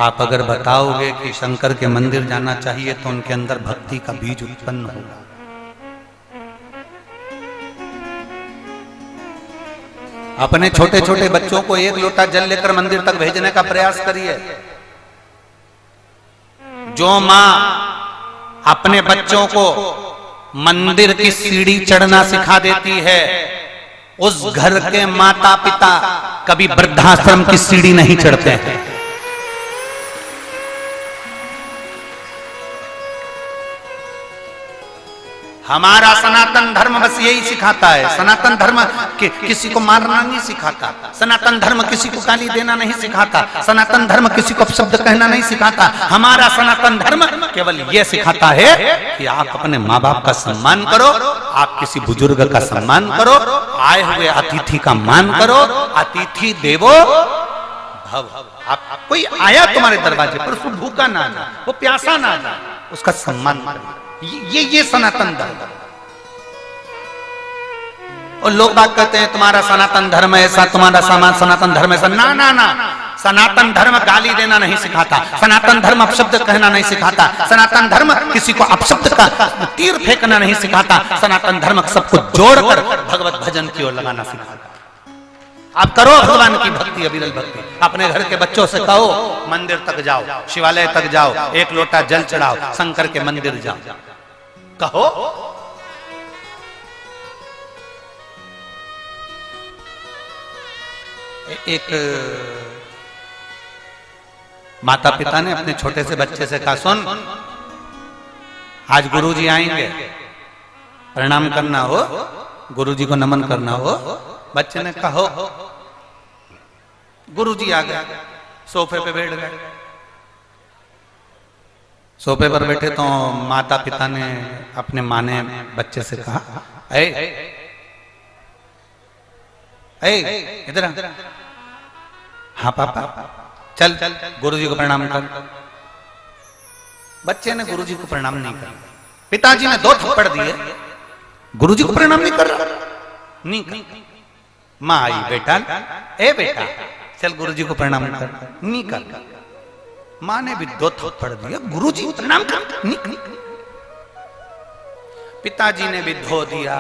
आप अगर बताओगे कि शंकर के मंदिर जाना चाहिए तो उनके अंदर भक्ति का बीज उत्पन्न होगा। अपने छोटे छोटे बच्चों को 1 लोटा जल लेकर मंदिर तक भेजने का प्रयास करिए। जो मां अपने बच्चों को मंदिर की सीढ़ी चढ़ना सिखा देती है, उस घर के माता पिता कभी वृद्धाश्रम की सीढ़ी नहीं चढ़ते हैं। हमारा सनातन धर्म बस यही सिखाता है। सनातन धर्म किसी को मारना नहीं सिखाता। सनातन धर्म किसी को गाली देना नहीं सिखाता। सनातन धर्म किसी को अपशब्द कहना नहीं सिखाता। हमारा सनातन धर्म केवल यह सिखाता है कि आप अपने माँ बाप का सम्मान करो, आप किसी बुजुर्ग का सम्मान करो, आए हुए अतिथि का मान करो। अतिथि देवो भव। आप कोई आया तुम्हारे दरवाजे पर, उसको भूखा ना जाए, वो प्यासा ना जाए, उसका सम्मान करो। ये सनातन धर्म। और लोग बात करते हैं तुम्हारा सनातन धर्म ऐसा, तुम्हारा सनातन धर्म ऐसा। ना ना ना, सनातन धर्म गाली देना नहीं सिखाता, सनातन धर्म अपशब्द कहना नहीं सिखाता, सनातन धर्म किसी को अपशब्द का तीर फेंकना नहीं सिखाता, सनातन धर्म सबको जोड़कर भगवत भजन की ओर लगाना सिखाता। आप करो भगवान की भक्ति, अविरल भक्ति। अपने घर के बच्चों से कहो मंदिर तक जाओ, शिवालय तक जाओ, एक लोटा जल चढ़ाओ, शंकर के मंदिर जाओ, कहो। एक माता पिता ने अपने छोटे से बच्चे से कहा, सुन आज गुरुजी आएंगे, प्रणाम करना हो, गुरुजी को नमन करना हो। बच्चे ने कहा हो। गुरुजी आ गए, सोफे पे बैठ गए। सोफे पर बैठे तो माता पिता ने अपने माँ ने बच्चे से कहा, इधर आ। हाँ पापा, चल चल गुरुजी को प्रणाम कर। बच्चे ने गुरुजी को प्रणाम नहीं किया। पिताजी ने 2 थप्पड़ दिए, गुरुजी को प्रणाम नहीं कर रहा, नहीं कर। माँ आई, बेटा ए बेटा चल गुरुजी को प्रणाम कर, नहीं कर। माँ ने भी 2 थप्पड़ दिए, गुरुजी को प्रणाम कर, नहीं कर। पिताजी ने भी धो दिया,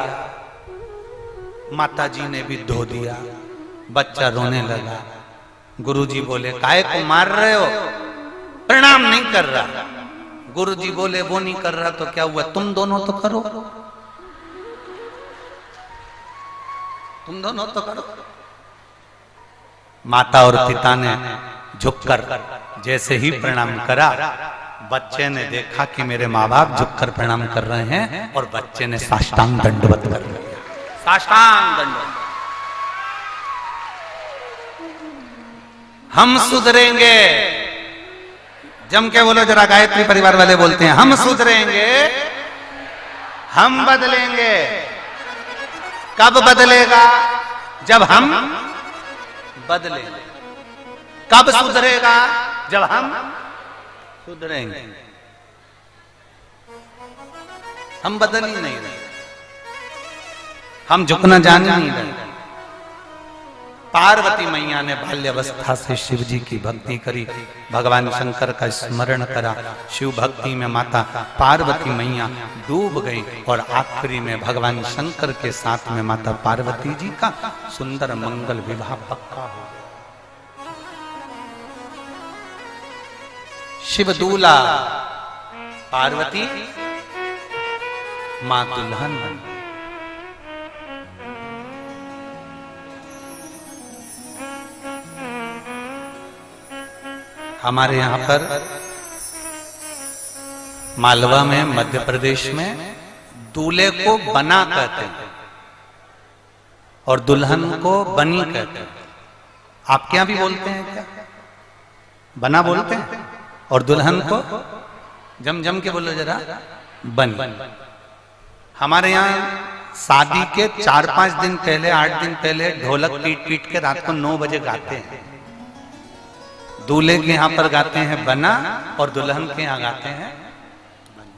माताजी ने भी धो दिया। बच्चा रोने लगा। गुरुजी बोले, काहे को मार रहे हो, प्रणाम नहीं कर रहा। गुरुजी बोले, वो नहीं कर रहा तो क्या हुआ, तुम दोनों तो करो, तुम दोनों तो करो। माता और पिता ने झुककर जैसे ही प्रणाम करा, बच्चे ने देखा कि मेरे माँ बाप झुककर प्रणाम कर रहे हैं, और बच्चे ने साष्टांग दंडवत कर लिया, साष्टांग दंडवत। हम सुधरेंगे, जम के बोलो जरा, गायत्री परिवार वाले बोलते हैं, हम सुधरेंगे, हम बदलेंगे। कब बदलेगा, जब हम बदलेंगे। कब सुधरेगा, जब हम सुधरेंगे। हम बदल ही नहीं रहे, हम झुकना जान नहीं रहे। पार्वती मैया ने बाल्यावस्था से शिव जी की भक्ति करी, भगवान शंकर का स्मरण करा। शिव भक्ति में माता पार्वती मैया डूब गई, और आखिरी में भगवान शंकर के साथ में माता पार्वती जी का सुंदर मंगल विवाह पक्का हो गया। शिव दूल्हा, पार्वती मां दुल्हन बनी। हमारे यहां पर मालवा में, मध्य प्रदेश में दूल्हे को बना कहते हैं और दुल्हन को बनी कहते हैं। आपके यहां भी बोलते हैं क्या, बना बोलते हैं, और दुल्हन को जम जम के बोलो जरा, बनी। हमारे यहाँ शादी के 4-5 दिन पहले, 8 दिन पहले ढोलक पीट पीट के रात को 9 बजे गाते हैं। दूल्हे के यहां पर गाते हैं बना, और दुल्हन के यहां गाते हैं बनी।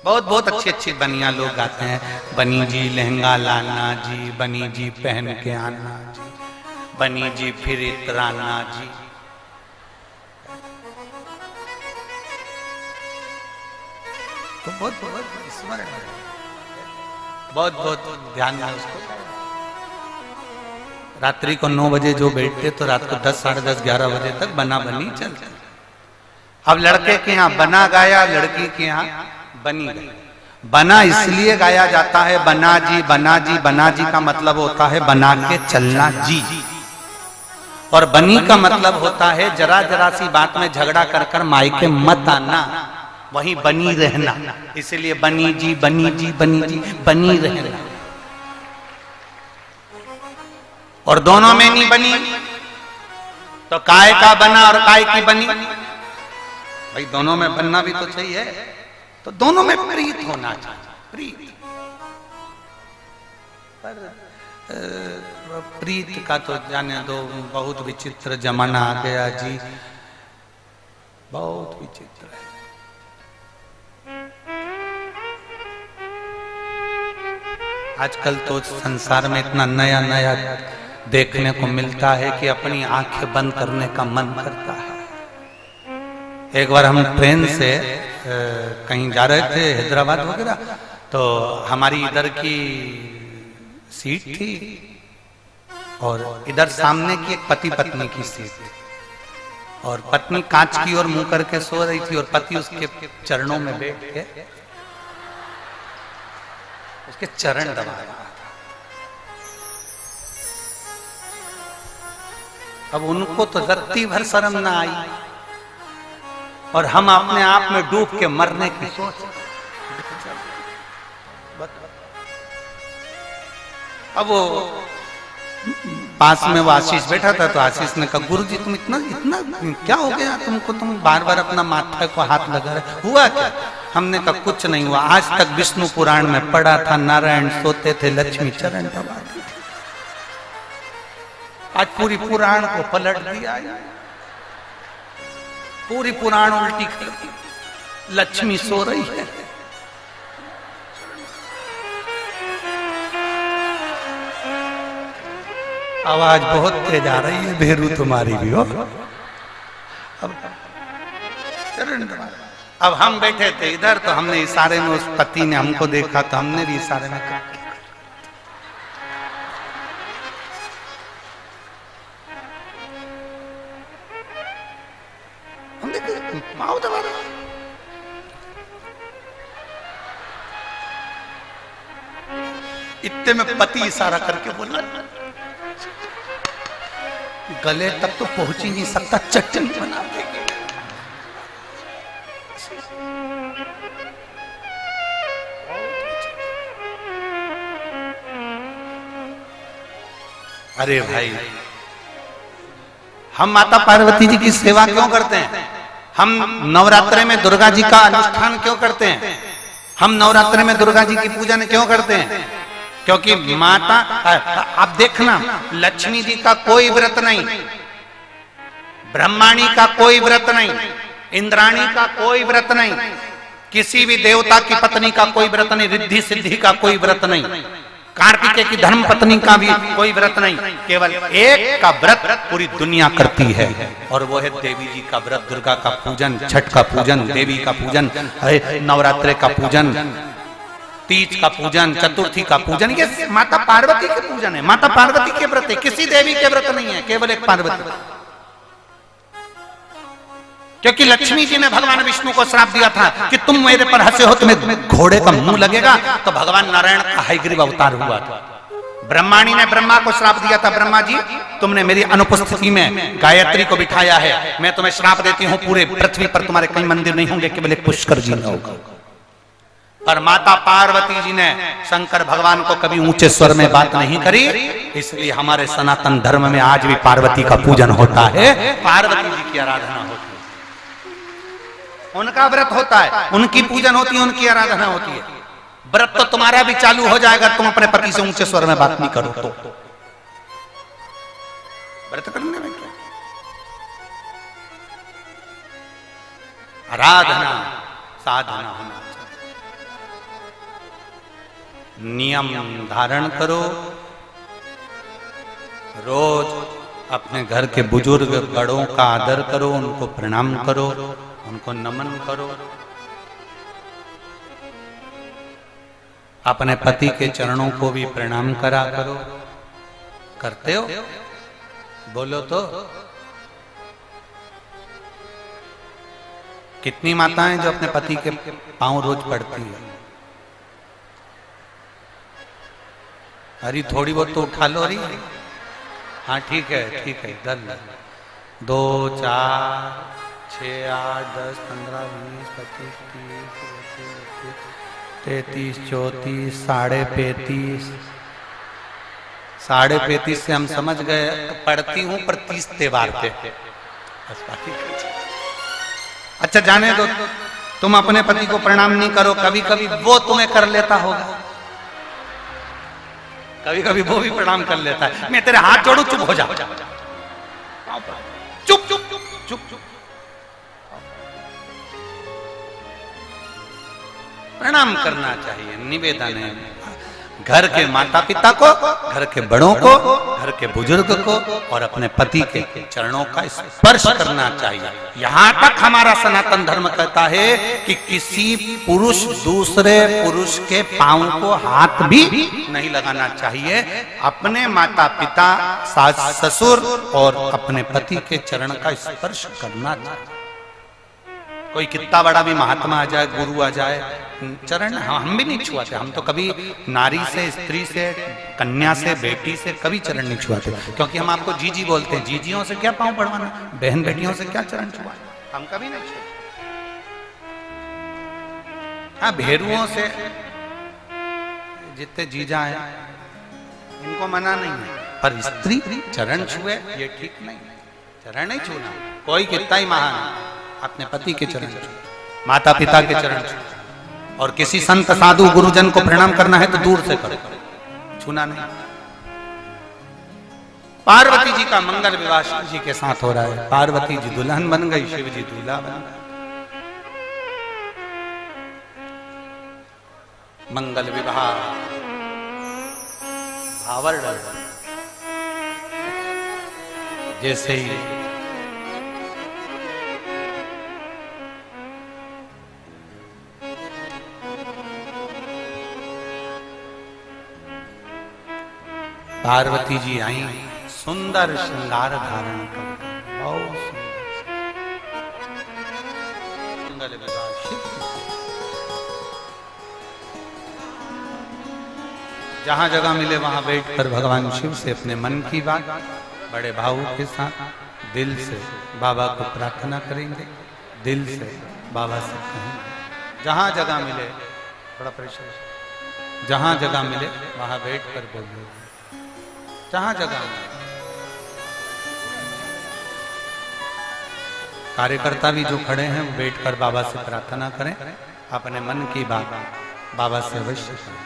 बहुत बहुत अच्छी अच्छी बनिया लोग गाते हैं, बनी जी लहंगा लाना जी, बनी जी पहन के आना जी, बनी जी फिर इतराना जी। तो बहुत बहुत स्मरण है, बहुत बहुत ध्यान है उसको। रात्रि को 9 बजे जो बैठते तो रात को 10, साढ़े 10, 11 बजे तक बना बनी चलते। अब लड़के के यहाँ बना गाया, लड़की के यहाँ बनी गई। बना इसलिए गाया जाता है, बना जी बना जी, बना जी का मतलब होता है बना के चलना जी, और बनी का मतलब होता है जरा जरा सी बात में झगड़ा कर कर मायके मत आना, वहीं बनी रहना। इसलिए बनी जी बनी जी बनी जी, बनी रहना। और दोनों में नहीं बनी तो काय का बना और काय की बनी। भाई दोनों में बनना भी तो चाहिए, तो दोनों में प्रीत होना चाहिए, प्रीत। पर प्रीत का तो जाने दो, बहुत विचित्र जमाना आ गया जी, बहुत विचित्र है। आजकल तो संसार में इतना नया नया देखने को मिलता है कि अपनी आंखें बंद करने का मन करता है। एक बार हम ट्रेन से कहीं जा रहे थे, हैदराबाद वगैरह, तो हमारी इधर की सीट थी और इधर सामने की एक पति पत्नी की सीट थी, और पत्नी कांच की ओर मुंह करके सो रही थी और पति उसके चरणों में बैठ के उसके चरण दबा रहा था। अब उनको तो रत्ती भर शर्म ना आई और हम अपने आप में डूब के मरने की सोच। अब वो पास में वो आशीष बैठा था, तो आशीष ने कहा, गुरुजी तुम इतना इतना क्या हो गया तुमको, तुम बार बार अपना माथा को हाथ लगा रहे, हुआ क्या? हमने कहा कुछ नहीं हुआ, आज तक विष्णु पुराण में पढ़ा था, नारायण सोते थे, लक्ष्मी चरण दबाती थी। आज पूरी पुराण को पलट दिया, पूरी पुराण उल्टी कर दी, लक्ष्मी सो रही है। आवाज बहुत तेज आ रही है भेरू तुम्हारी भी हो। अब हम बैठे थे इधर, तो हमने इशारे में, उस पति ने हमको देखा तो हमने भी इशारे में कर दिया। माओ दबा रहा, इतने में पति इशारा करके बोला, गले तक तो पहुंच ही नहीं सकता, चटनी बना देगी। अरे भाई, हम माता पार्वती जी की सेवा क्यों करते हैं? हम नवरात्रे में दुर्गा जी का अनुष्ठान क्यों करते हैं? हम नवरात्रे में दुर्गा जी की पूजन क्यों करते हैं? क्योंकि माता, आप देखना, लक्ष्मी जी का कोई व्रत नहीं, ब्रह्माणी का कोई व्रत नहीं, इंद्राणी का कोई व्रत नहीं, किसी भी देवता की पत्नी का कोई व्रत नहीं, रिद्धि सिद्धि का कोई व्रत नहीं, कार्तिकेय की धर्म पत्नी का भी कोई व्रत नहीं, केवल एक का व्रत पूरी दुनिया करती है, और वो है देवी जी का व्रत, दुर्गा का पूजन, छठ का पूजन, देवी का पूजन, नवरात्रे का पूजन, तीज का पूजन, चतुर्थी का पूजन, ये माता पार्वती के पूजन है, माता पार्वती के व्रत है, किसी देवी के व्रत नहीं है, केवल एक पार्वती। क्योंकि लक्ष्मी जी ने भगवान विष्णु को श्राप दिया था कि तुम मेरे पर हंसे हो तुम्हें घोड़े का मुंह लगेगा, तो भगवान नारायण का हयग्रीव अवतार हुआ था। ब्रह्माणी ने ब्रह्मा को श्राप दिया था, ब्रह्मा जी तुमने मेरी अनुपस्थिति में गायत्री को बिठाया है, मैं तुम्हें श्राप देती हूँ, पूरे पृथ्वी पर तुम्हारे कई मंदिर नहीं होंगे, केवल एक पुष्कर जी होगा। पर माता पार्वती जी ने शंकर भगवान को कभी ऊंचे स्वर में बात नहीं करी, इसलिए हमारे सनातन धर्म में आज भी पार्वती का पूजन होता है, पार्वती जी की आराधना होती है, उनका व्रत होता है, उनकी पूजन होती है, उनकी आराधना होती है। व्रत तो तुम्हारा भी चालू हो जाएगा, तुम अपने पति से ऊंचे स्वर में बात नहीं करो तो। व्रत करने में क्या, आराधना साधना होना चाहिए। नियम धारण करो, रोज अपने घर के बुजुर्ग बड़ों का आदर करो, उनको प्रणाम करो, उनको नमन करो, अपने पति के चरणों को भी प्रणाम करा करो। करते हो? बोलो तो। कितनी माताएं जो अपने पति के पांव रोज पड़ती है? अरे थोड़ी बहुत तो उठा लो। अरे हाँ ठीक है ठीक है, दल 2 4 6 8 10 15 20 25 30 33 34 35 35 से हम समझ गए, पढ़ती हूँ पर 30 त्योहार थे। अच्छा जाने दो, तुम अपने पति को प्रणाम नहीं करो, कभी कभी वो तुम्हें कर लेता होगा, कभी कभी वो भी प्रणाम कर लेता है। मैं तेरे हाथ जोड़ू, चुप हो जा, चुप चुप चुप चुप चुप। प्रणाम करना चाहिए, निवेदन है। घर के माता पिता को, घर के बड़ों को, घर के बुजुर्ग को और अपने पति के चरणों का स्पर्श करना चाहिए। यहां तक हमारा सनातन धर्म कहता है कि किसी पुरुष दूसरे पुरुष के पांव को हाथ भी नहीं लगाना चाहिए। अपने माता पिता, सास ससुर और अपने पति के चरण का स्पर्श करना चाहिए। कोई कितना बड़ा भी महात्मा आ जाए, गुरु आ जाए, चरण हम भी नहीं छुआते। हम तो कभी नारी से, स्त्री से, कन्या से, बेटी से कभी चरण नहीं छुआते, क्योंकि हम आपको जीजी बोलते हैं। जीजियों से क्या पांव पड़वाना, बहन बेटियों से क्या चरण छुआना, हम कभी नहीं छुआते। हाँ, भेरुओं से जितने जीजा है इनको मना नहीं है, पर स्त्री चरण छुए ये ठीक नहीं। चरण नहीं छूना, कोई कितना ही महान, अपने पति के चरण छू, माता पिता के चरण छू, और किसी संत साधु गुरुजन को प्रणाम करना है तो दूर से करो, छूना नहीं। पार्वती जी का मंगल विवाह शिव जी के साथ हो रहा है। पार्वती जी दुल्हन बन गई, शिव जी दूल्हा बन गए। मंगल विवाह भावर डर जैसे ही पार्वती जी आई, सुंदर श्रृंगार धारण कर, बहुत मंगल विवाह शिव। जहां जगह मिले वहां बैठकर भगवान शिव से अपने मन की बात बड़े भाव के साथ दिल से बाबा को प्रार्थना करेंगे, दिल से बाबा से कहेंगे। जहां जगह मिले, बड़ा प्रेशर, जहां जगह मिले वहां बैठकर बोलिए, जहां जगह। कार्यकर्ता भी जो खड़े हैं वो बैठकर बाबा से प्रार्थना करें, अपने मन की बात बाबा से अवश्य करें।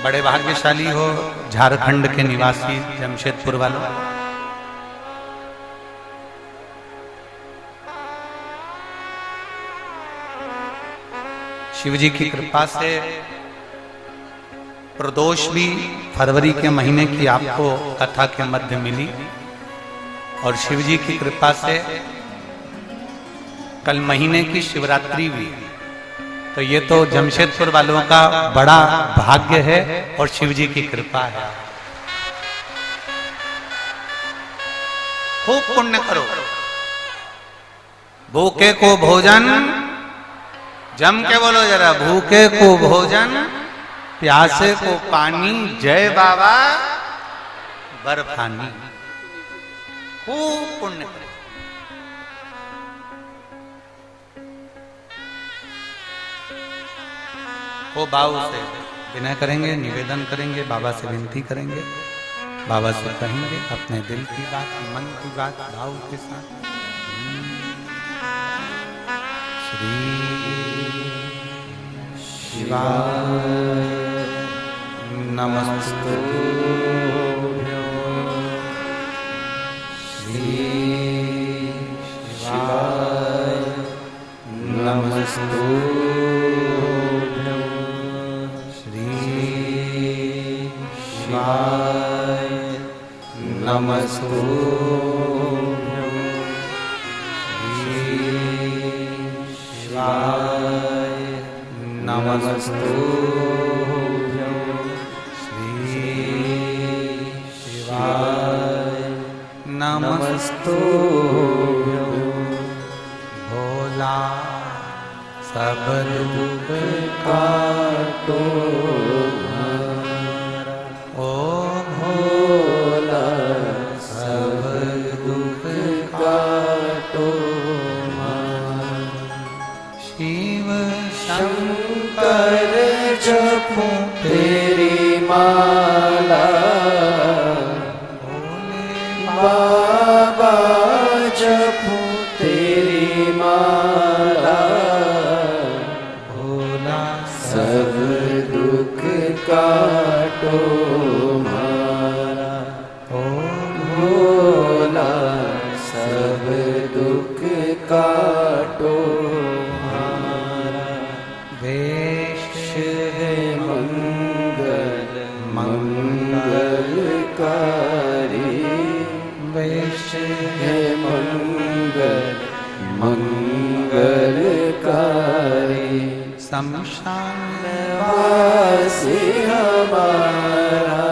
बड़े भाग्यशाली हो झारखंड के निवासी जमशेदपुर वालों। शिव जी की कृपा से प्रदोष भी फरवरी के महीने की आपको कथा के मध्य मिली, और शिव जी की कृपा से कल महीने की शिवरात्रि भी। तो ये तो जमशेदपुर वालों का बड़ा भाग्य है और शिव जी की कृपा है। खूब पुण्य करो, भूखे को भोजन, जम के बोलो जरा, भूखे को भोजन, प्यासे को पानी, जय बाबा बर्फानी। खूब पुण्य करो। वो भाव से विनय करेंगे, निवेदन करेंगे, बाबा से विनती करेंगे, बाबा से कहेंगे अपने दिल की बात, मन की बात भाव के साथ। श्री शिवाय नमस्तु, श्री शिवाय नमस्तु, शिवाय नमस्तु, शिवाय नमस्तु, शिवाय नमस्तु। भोला सब दुख काटो, ओ भोला सब दुख काटो, शिव शंकर जपो तेरी माला, बाबा जपो तेरी माला, भोला सब दुख काटो मारा, ओ भोला सब दुख काटो मारा। हे मंगल मंगलकारी शमशान वासी हमारा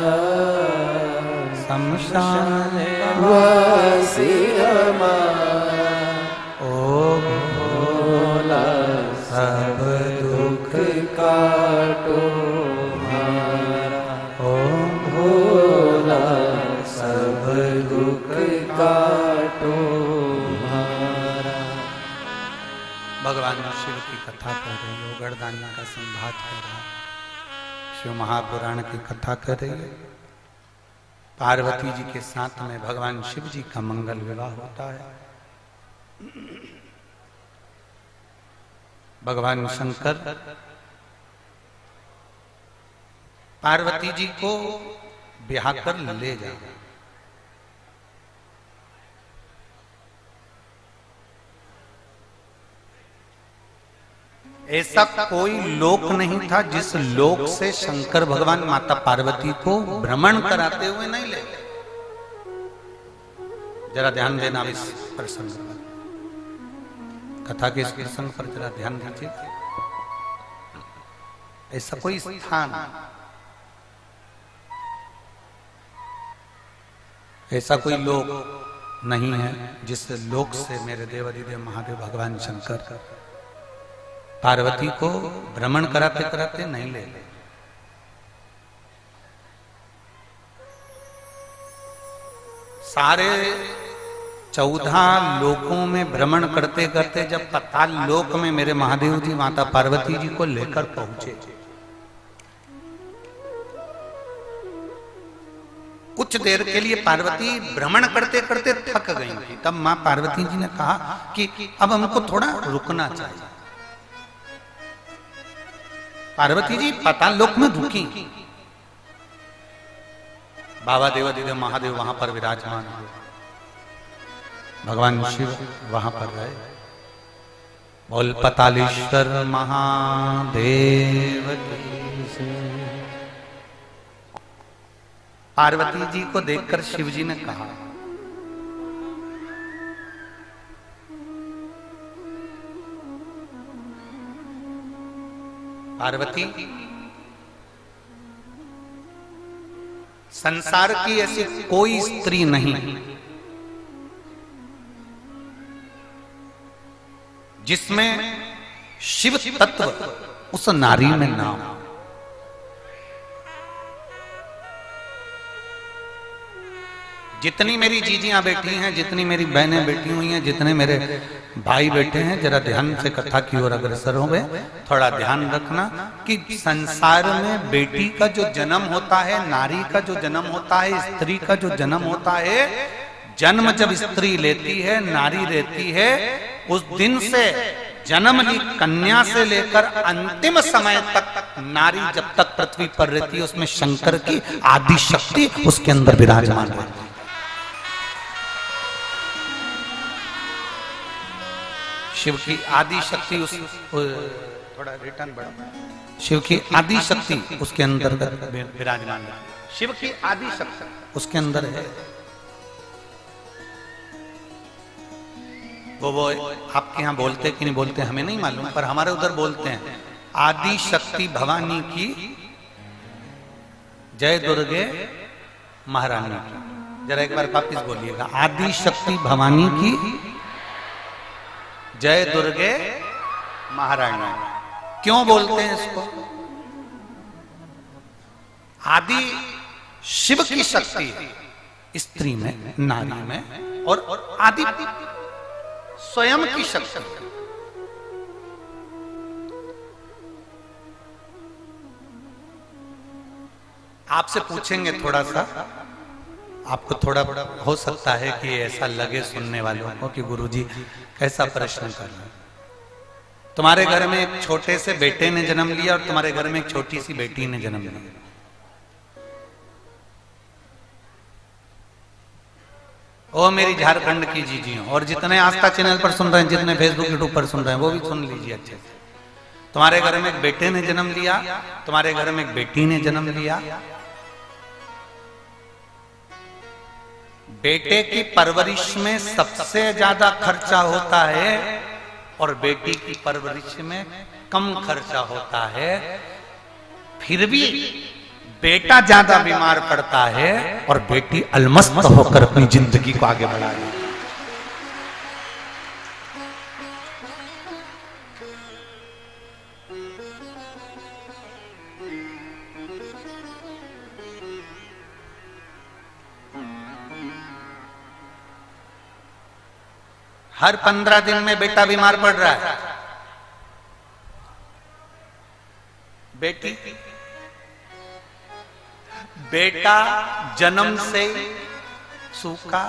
शमशान वासी हमारा ओ भोला सब दुख काटो हमारा ओ भोला सब दुख काटो हमारा। भगवान शिव की कथा कर रही हो, गणदानी का संवाद कर रहा है, शिव महापुराण की कथा कर रही है। पार्वती जी के साथ में भगवान शिव जी का मंगल विवाह होता है। भगवान शंकर पार्वती जी को ब्याह कर ले जाए। ऐसा कोई लोक नहीं था जिस लोक से शंकर भगवान माता पार्वती को भ्रमण कराते हुए नहीं ले। जरा ध्यान देना इस प्रसंग पर, कथा के इस प्रसंग पर जरा ध्यान दीजिए। ऐसा कोई स्थान, ऐसा कोई लोक नहीं है जिस लोक से मेरे देवाधिदेव महादेव भगवान शंकर पार्वती को भ्रमण कराते कराते नहीं ले। सारे 14 लोकों में भ्रमण करते करते जब पाताल लोक में मेरे महादेव जी माता पार्वती जी को लेकर पहुंचे, कुछ देर के लिए पार्वती भ्रमण करते करते थक गई थी। तब मां पार्वती जी ने कहा कि अब हमको थोड़ा रुकना चाहिए। पार्वती जी पाताल लोक में रुकी। बाबा देवाधिदेव महादेव वहां पर विराजमान हुए, भगवान शिव वहां पर रहे। बोल पतालेश्वर महादेव की जय। पार्वती जी को देखकर शिव जी ने कहा, पार्वती, संसार की ऐसी कोई स्त्री नहीं जिसमें शिव तत्व उस नारी में ना हो। जितनी मेरी जीजियां बैठी हैं, जितनी मेरी बहनें बैठी हुई हैं, जितने मेरे भाई बैठे हैं, जरा ध्यान से कथा की ओर अग्रसर हो गए। थोड़ा ध्यान रखना कि संसार में बेटी का जो जन्म होता है, नारी का जो जन्म होता है, स्त्री का जो जन्म होता है, जन्म जब स्त्री लेती है, नारी रहती है, उस दिन से जन्म ली कन्या से लेकर अंतिम समय तक नारी जब तक पृथ्वी पर रहती है, उसमें शंकर की आदि शक्ति उसके अंदर विराजमान रहती है। शिव की आदि शक्ति उस थोड़ा रिटर्न बढ़ा, शिव की आदि शक्ति उसके अंदर विराजमान है। शिव की आदि शक्ति उसके अंदर है। वो आपके यहाँ बोलते कि नहीं बोलते हमें नहीं मालूम, पर हमारे उधर बोलते हैं, आदि शक्ति भवानी की जय दुर्गे महारानी की। जरा एक बार वापिस बोलिएगा, आदि शक्ति भवानी की जय दुर्गे महारानी। क्यों बोलते हैं इसको? आदि शिव की शक्ति है स्त्री में, नारी में, और आदि स्वयं की शक्ति। आपसे पूछेंगे थोड़ा सा, आपको थोड़ा हो सकता है कि ऐसा लगे सुनने वालों को कि गुरुजी कैसा प्रश्न कर रहे हैं। तुम्हारे घर में एक छोटे से बेटे ने जन्म लिया और तुम्हारे घर में एक छोटी सी बेटी ने जन्म लिया। ओ मेरी झारखंड की जीजियों, और जितने आस्था चैनल पर सुन रहे हैं, जितने फेसबुक यूट्यूब पर सुन रहे हैं, वो भी सुन लीजिए अच्छे से। तुम्हारे घर में एक बेटे ने जन्म लिया, तुम्हारे घर में एक बेटी ने जन्म लिया। बेटे की परवरिश में सबसे ज्यादा खर्चा होता है और बेटी की परवरिश में कम खर्चा होता है। फिर भी बेटा ज्यादा बीमार पड़ता है और बेटी अलमस्त होकर अपनी जिंदगी को आगे बढ़ा रही है। हर 15 दिन में बेटा बीमार पड़ रहा है। बेटा जन्म से सूखा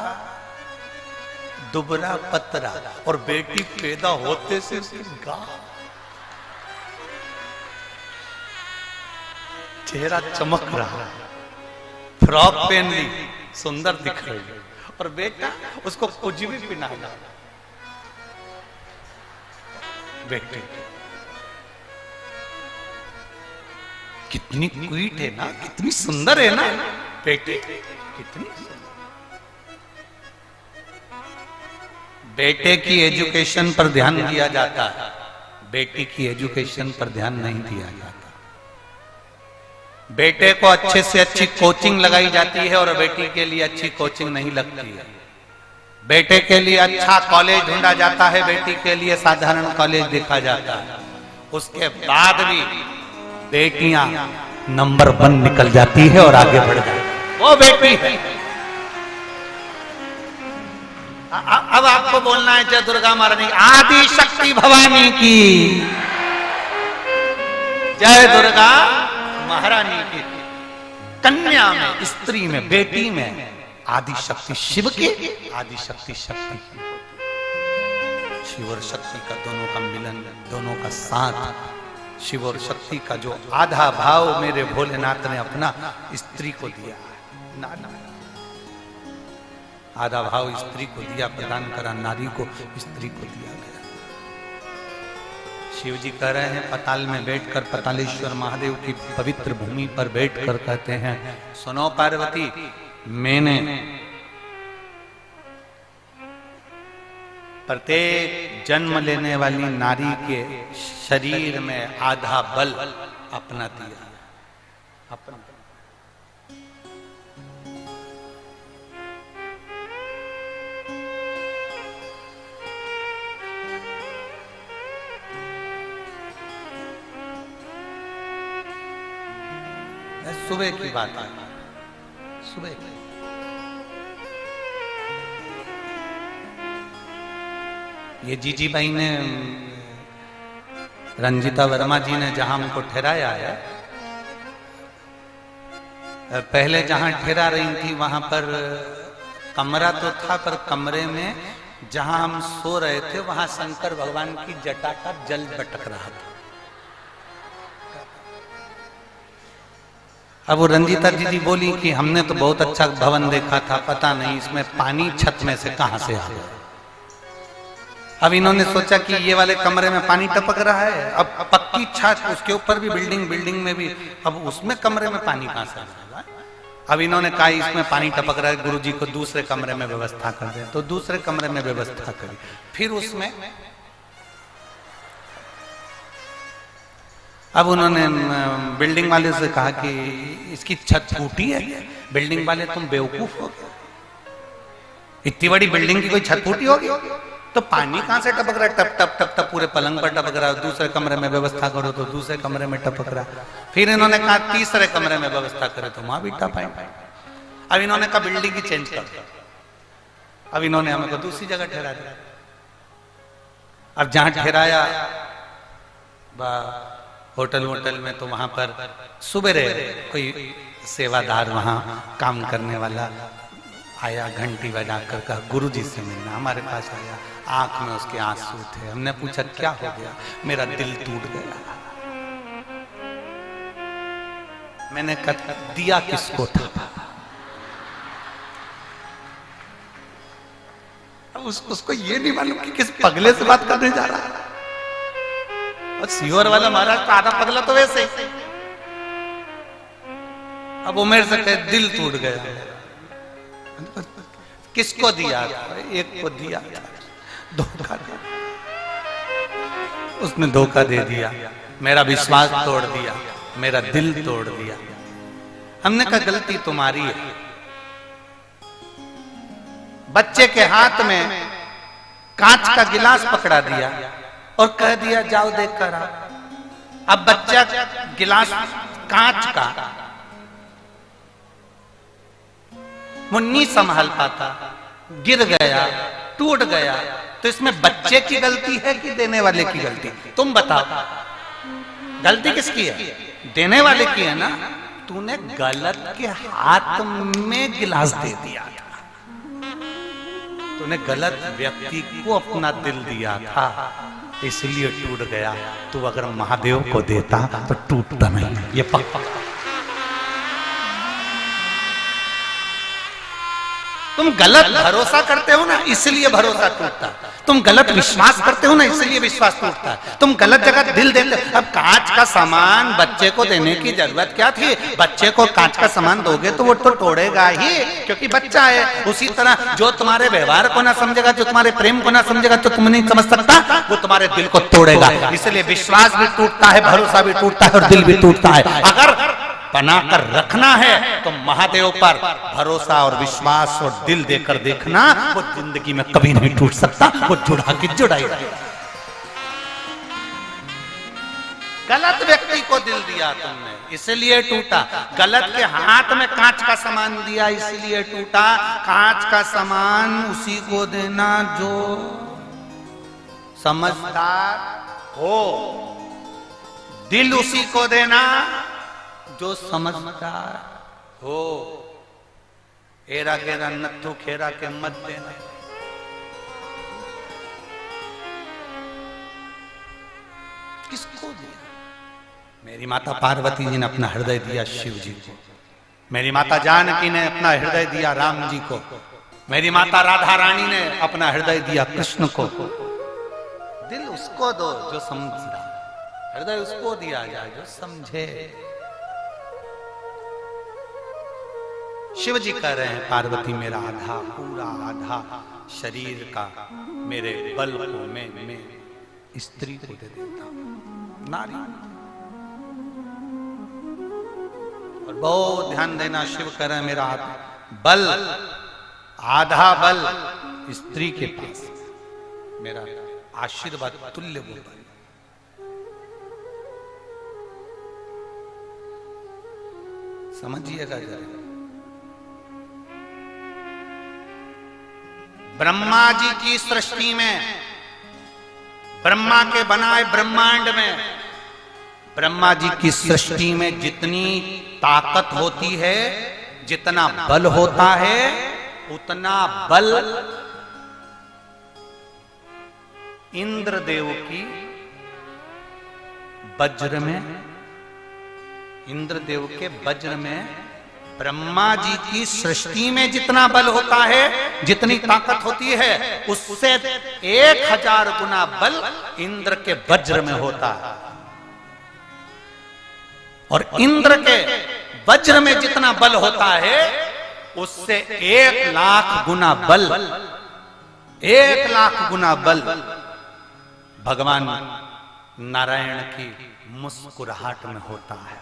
दुबरा पतरा और बेटी पैदा होते से गाढ़ा, चेहरा चमक रहा, फ्रॉक पहन ली, सुंदर दिख रही है, और बेटा उसको कुछ भी पहनाना। बेटी कितनी क्यूट है ना, कितनी सुंदर है ना बेटी, कितनी बेटे की एजुकेशन पर ध्यान दिया जाता है, बेटी की एजुकेशन पर ध्यान नहीं दिया जाता। बेटे को अच्छे से अच्छी कोचिंग लगाई जाती है और बेटी के लिए अच्छी कोचिंग नहीं लगती है। बेटे के लिए अच्छा कॉलेज ढूंढा जाता है, बेटी के लिए साधारण कॉलेज देखा जाता है। उसके बाद भी बेटियां नंबर 1 निकल जाती है और आगे बढ़ जाती है, वो बेटी है। अब आपको बोलना है जय दुर्गा महारानी आदि शक्ति भवानी की, जय दुर्गा महारानी की। कन्या में, स्त्री में, बेटी में आदि शक्ति शिव की, आदि शक्ति शक्ति की। शिव और शक्ति का दोनों का मिलन, दोनों का साथ, शिव और शक्ति का जो आधा भाव मेरे भोलेनाथ ने अपना स्त्री को दिया, आधा भाव स्त्री को दिया, प्रदान करा, नारी को स्त्री को दिया गया। शिव जी कह रहे हैं पताल में बैठकर, पतालेश्वर महादेव की पवित्र भूमि पर बैठकर कहते हैं, सुनो पार्वती, मैंने प्रत्येक जन्म लेने वाली नारी के शरीर में आधा बल अपना दिया, अपना। सुबह की बात है, सुबह की। ये जीजी भाई ने, रंजिता वर्मा जी ने जहां हमको ठहराया है, पहले जहां ठहरा रही थी वहां पर कमरा तो था, पर कमरे में जहां हम सो रहे थे वहां शंकर भगवान की जटा का जल बटक रहा था। अब वो रंजीता दीदी बोली कि हमने तो बहुत अच्छा भवन देखा था, पता नहीं इसमें पानी छत में से कहां से आ गया। अब इन्होंने सोचा कि ये वाले कमरे में पानी टपक रहा है, अब पक्की छत, उसके ऊपर भी बिल्डिंग में भी, अब उसमें कमरे में पानी कहां से आ रहा है। अब इन्होंने कहा इसमें पानी टपक रहा है, गुरुजी को दूसरे कमरे में व्यवस्था कर दे, तो दूसरे कमरे में व्यवस्था करी। फिर उसमें अब उन्होंने बिल्डिंग वाले से कहा कि इसकी छत फूटी है। बिल्डिंग वाले तुम बेवकूफ हो गए, इतनी बड़ी बिल्डिंग की कोई छत फूटी होगी तो पानी कहां से टपक रहा है, टप टप टप टप पूरे पलंग पर टपक रहा है। दूसरे कमरे में व्यवस्था करो तो दूसरे कमरे में टपक रहा है। फिर इन्होंने कहा तीसरे कमरे में व्यवस्था करे तो वहां भी टपाए। अब इन्होंने कहा बिल्डिंग ही चेंज कर। अब इन्होंने हमें को दूसरी जगह ठहरा दिया। अब जहां ठहराया होटल में, तो वहां पर सुबह कोई सेवादार वहां काम करने वाला आया, घंटी बजाकर कहा गुरुजी से मिलना। हमारे पास आया, आंख में उसके आंसू थे। हमने पूछा क्या हो गया? मेरा दिल टूट गया। मैंने कहा दिया किसको था? उसको ये नहीं मालूम कि किस पगले से बात करने जा रहा है। और सीहोर वाला महाराष्ट्र आधा पगला तो वैसे ही। अब वो मेरे से कहे दिल टूट गया। किसको दिया था? एक को दिया था, धोखा दिया, उसने धोखा दे दिया, मेरा विश्वास तोड़ दिया, मेरा दिल तोड़ दिया। हमने कहा गलती तुम्हारी है। बच्चे के हाथ में कांच का गिलास पकड़ा दिया और कह दिया जाओ देख कर आओ। अब बच्चा गिलास कांच का वो नहीं संभाल पाता, गिर गया, टूट गया, तो इसमें बच्चे की गलती है कि देने वाले की गलती? तुम बताओ, गलती किसकी है? देने वाले की है ना। तूने गलत के हाथ में गिलास दे दिया था, तूने गलत व्यक्ति को अपना दिल दिया था, इसलिए टूट गया। तू अगर महादेव को देता तो टूटता नहीं, ये पक्का। तुम गलत भरोसा करते हो ना, इसलिए भरोसा टूटता है। तुम गलत विश्वास करते हो ना, इसलिए विश्वास टूटता है। तुम गलत जगह दिल देते हो। अब कांच का सामान बच्चे को देने की जरूरत क्या थी? बच्चे को कांच का सामान दोगे तो वो तो तोड़ेगा ही, क्योंकि बच्चा है। उसी तरह जो तुम्हारे व्यवहार को ना समझेगा, जो तुम्हारे प्रेम को ना समझेगा, तो तुम नहीं समझ सकता, वो तुम्हारे दिल को तोड़ेगा। इसलिए विश्वास भी टूटता है, भरोसा भी टूटता है और दिल भी टूटता है। अगर बनाकर रखना है तो महादेव पर भरोसा और विश्वास और दिल देकर देखना, वो जिंदगी में कभी नहीं टूट सकता, वो जुड़ा के जुड़ा ही रहेगा। गलत व्यक्ति को दिल दिया तुमने, इसलिए टूटा। गलत के हाथ में कांच का सामान दिया, इसलिए टूटा। कांच का सामान उसी को देना जो समझदार हो, दिल उसी को देना जो समझदार हो। एरा गेरा नत्थु खेरा के मत देना। किसको दिया? मेरी माता पार्वती जी ने अपना हृदय दिया शिव जी को, मेरी माता जानकी ने अपना हृदय दिया राम जी को, मेरी माता राधा रानी ने अपना हृदय दिया कृष्ण को। दिल उसको दो जो समझदा, हृदय उसको दिया जाए जो समझे। शिव जी कह रहे हैं पार्वती मेरा आधा, पूरा आधा शरीर का मेरे बल को मैं स्त्री को दे देता हूं, नारी। और बहुत ध्यान देना, शिव कह रहे हैं मेरा बल, आधा बल स्त्री के पास, मेरा आशीर्वाद तुल्य वो बल। समझिएगा जरा। ब्रह्मा जी की सृष्टि में, ब्रह्मा के बनाए ब्रह्मांड में, ब्रह्मा जी की सृष्टि में जितनी ताकत होती है, जितना बल होता है, उतना बल इंद्रदेव की वज्र में, इंद्रदेव के वज्र में, ब्रह्मा जी की सृष्टि में जितना बल होता है, जितनी ताकत होती है, उससे 1000 गुना बल इंद्र के वज्र में होता है। और इंद्र के वज्र में जितना बल होता है, उससे 1,00,000 गुना बल, 1,00,000 गुना बल भगवान नारायण की मुस्कुराहट में होता है।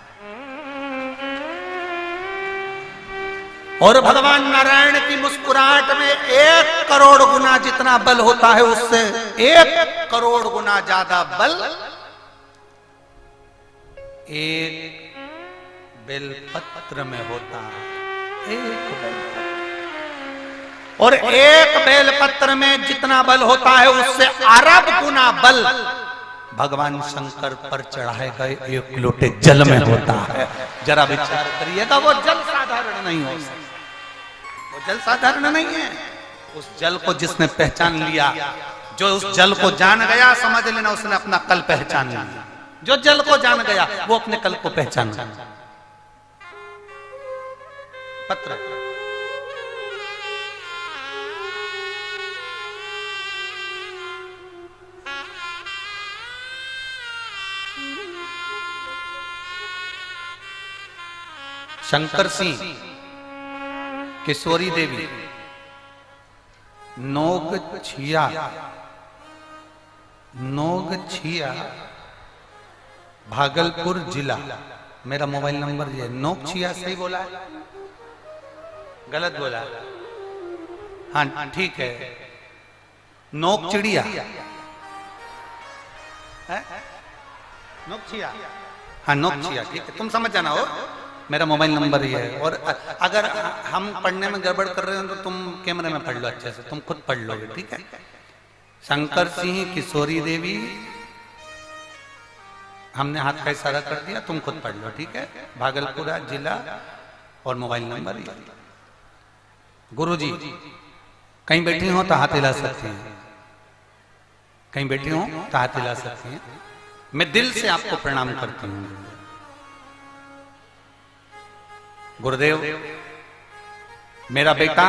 और भगवान नारायण की मुस्कुराहट में 1 करोड़ गुना जितना बल होता है, उससे 1 करोड़ गुना ज्यादा बल एक बेलपत्र में होता है। एक बेलपत्र, और एक बेलपत्र में जितना बल होता है, उससे अरब गुना बल भगवान शंकर पर चढ़ाए गए 1 लोटे जल में होता है। जरा विचार करिएगा, वो जल साधारण नहीं हो सकता, वो जल साधारण नहीं है। उस जल को जिसने पहचान लिया, जो उस जल को जान गया, समझ लेना उसने अपना कल पहचान लिया। जो जल को जान गया वो अपने कल को पहचान लिया। पत्र शंकर सिंह, किशोरी देवी, नोगछिया, नोगछिया भागलपुर जिला। मेरा मोबाइल नंबर ये। नोगछिया सही बोला है? गलत बोला? हाँ ठीक है। नोकचिड़िया, नोकचिया, हाँ नोकचिया, ठीक है, तुम समझ जाना हो। मेरा मोबाइल नंबर ये है। और अगर हम पढ़ने में गड़बड़ कर रहे हो तो तुम कैमरे में पढ़ लो अच्छे से, तुम खुद पढ़ लोगे, ठीक है। शंकर सिंह किशोरी देवी, हमने हाथ का इशारा कर दिया, तुम खुद पढ़ लो, ठीक है। भागलपुर जिला और मोबाइल नंबर ये। गुरुजी कहीं बैठी हो तो हाथ हिला सकती हैं, कहीं बैठी हो तो हाथ हिला सकती हैं। मैं दिल से आपको प्रणाम करती हूँ। गुरुदेव, मेरा बेटा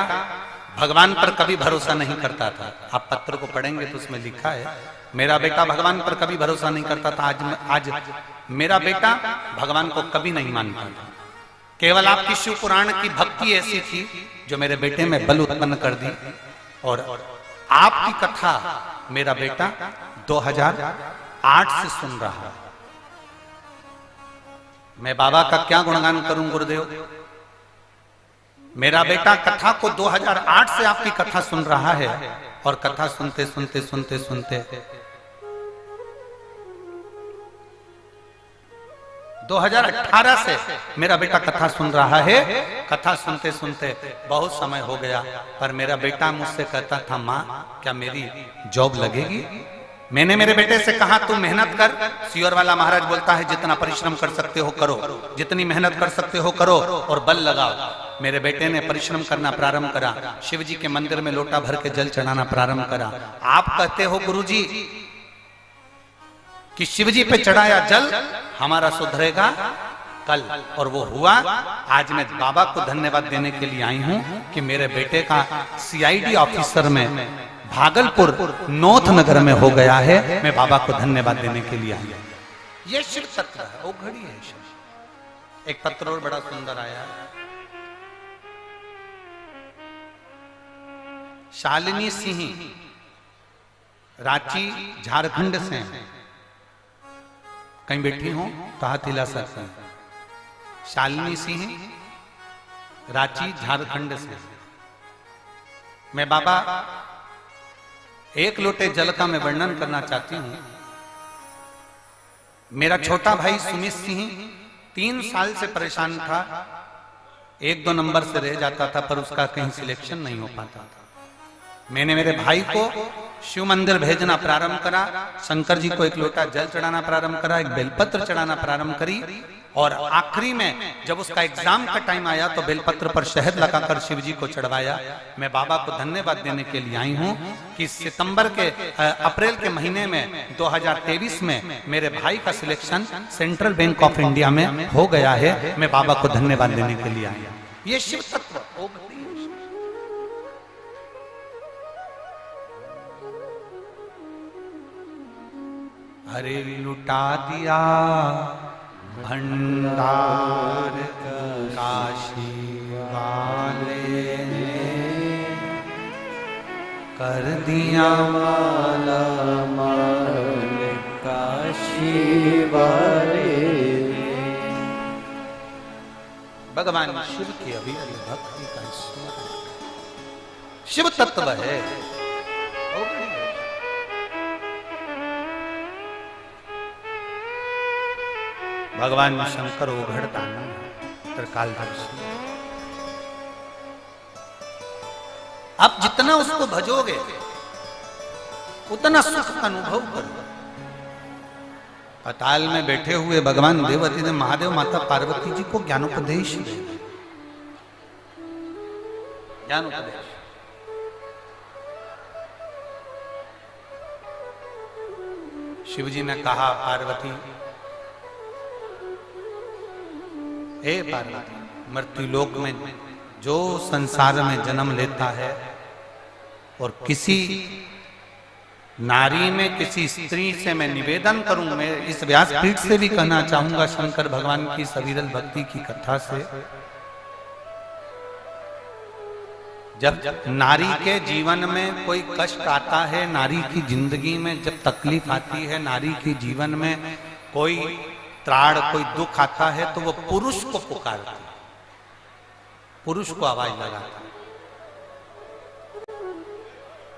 भगवान पर कभी भरोसा नहीं करता था। आप पत्र को पढ़ेंगे तो उसमें लिखा है, मेरा बेटा भगवान पर कभी भरोसा नहीं करता था। आज मेरा बेटा भगवान को कभी नहीं मानता था। केवल आपकी शिव पुराण की भक्ति ऐसी थी जो मेरे बेटे में बल उत्पन्न कर दी। और आपकी कथा मेरा बेटा 2008 से सुन रहा है। मैं बाबा का क्या गुणगान करूं गुरुदेव। मेरा बेटा कथा को 2008 से आपकी कथा सुन रहा है और कथा सुनते सुनते सुनते सुनते 2018 से मेरा बेटा कथा सुन रहा है। कथा सुनते सुनते बहुत समय हो गया, पर मेरा बेटा मुझसे कहता था, माँ क्या मेरी जॉब लगेगी। मैंने मेरे बेटे से कहा तू मेहनत कर। सियोर वाला महाराज बोलता है जितना परिश्रम कर सकते हो करो, जितनी मेहनत कर सकते हो करो और बल लगाओ। मेरे बेटे ने परिश्रम करना प्रारंभ करा, शिव जी के मंदिर में लोटा भर के जल चढ़ाना प्रारंभ करा। आप कहते हो गुरुजी कि शिव जी पे चढ़ाया जल हमारा सुधरेगा कल, और वो हुआ। आज मैं बाबा को धन्यवाद देने के लिए आई हूं कि मेरे बेटे का CID ऑफिसर में भागलपुर नोथ नगर में हो गया है। मैं बाबा को धन्यवाद देने के लिए आई हूं। ये शिव तत्व है, वो घड़ी है शिव। एक पत्र और बड़ा सुंदर आया, शालिनी सिंह रांची झारखंड से, कहीं बैठी हो तो हाथ हिला सकते हैं। शालिनी सिंह रांची झारखंड से। मैं बाबा एक लोटे जल का मैं वर्णन करना चाहती हूं। मेरा छोटा भाई सुमित सिंह 3 साल से परेशान था, 1-2 नंबर से रह जाता था, पर उसका कहीं सिलेक्शन नहीं हो पाता था। मैंने मेरे भाई को शिव मंदिर भेजना प्रारंभ करा, शंकर जी को एक लोटा जल चढ़ाना प्रारंभ करा, एक बेलपत्र चढ़ाना प्रारंभ करी, और आखिरी में जब उसका एग्जाम का टाइम आया तो बेलपत्र पर शहद लगाकर शिव जी को चढ़वाया। मैं बाबा को धन्यवाद देने के लिए आई हूं कि अप्रैल के महीने में 2023 में मेरे भाई का selection central bank of India में हो गया है। मैं बाबा को धन्यवाद देने के लिए आई हूं। ये शिव तत्व हरे लुटा दिया भंडार काशी वाले ने, कर दिया माला माल काशी वाले। भगवान शिव की अभी भक्ति का स्मरण, शिव तत्व है। भगवान शंकर उघड़ता त्रिकालदर्शी। आप जितना उसको भजोगे उतना सुख अनुभव करो। पाताल में बैठे हुए भगवान देवती ने महादेव माता पार्वती जी को ज्ञानोपदेश दिया। ज्ञानोपदेश शिव जी ने कहा, पार्वती हे पार्वती, मृत्युलोक में जो संसार में जन्म लेता है और किसी नारी में किसी स्त्री से मैं निवेदन करूं, मैं इस व्यासपीठ से भी कहना चाहूंगा शंकर भगवान की सविरल भक्ति की कथा से, जब नारी के जीवन में कोई कष्ट आता है, नारी की जिंदगी में जब तकलीफ आती है, नारी के जीवन में कोई त्राण, कोई दुख आता है, तो वो पुरुष को पुकारती है, पुरुष को आवाज लगाता है।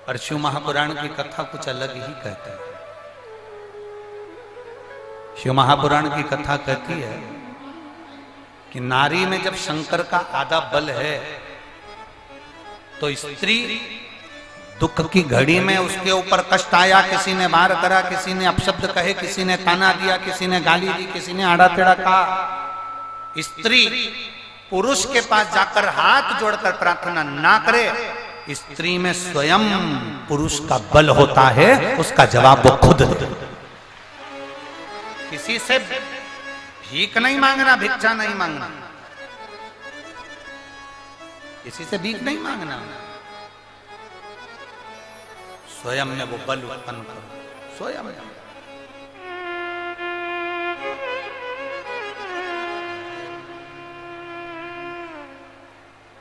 और शिव महापुराण की कथा कुछ अलग ही कहते हैं। शिव महापुराण की कथा कहती है कि नारी में जब शंकर का आधा बल है, तो स्त्री दुख की घड़ी में उसके ऊपर कष्ट आया, किसी ने मार करा, किसी ने अपशब्द कहे, किसी ने ताना दिया, किसी ने गाली दी, किसी ने आड़ा टेढ़ा कहा, स्त्री पुरुष के पास जाकर हाथ जोड़कर प्रार्थना ना करे, स्त्री में स्वयं पुरुष का बल होता है, उसका जवाब वो खुद दे। किसी से भीख नहीं मांगना, भिक्षा नहीं मांगना, किसी से भीख नहीं मांगना, स्वयं में वो बल उत्पन्न करो, स्वयं।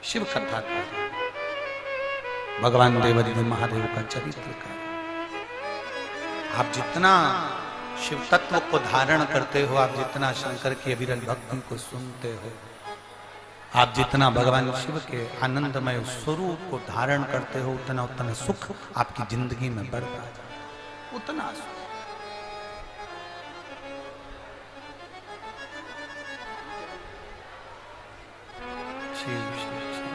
शिव कथा का भगवान देवदेव महादेव का चरित्र का, आप जितना शिव तत्व को धारण करते हो, आप जितना शंकर की अविरल भक्ति को सुनते हो, आप जितना भगवान शिव के आनंदमय स्वरूप को धारण करते हो, उतना उतना सुख आपकी जिंदगी में बढ़ता है, उतना सुख। शिव शिव शिव।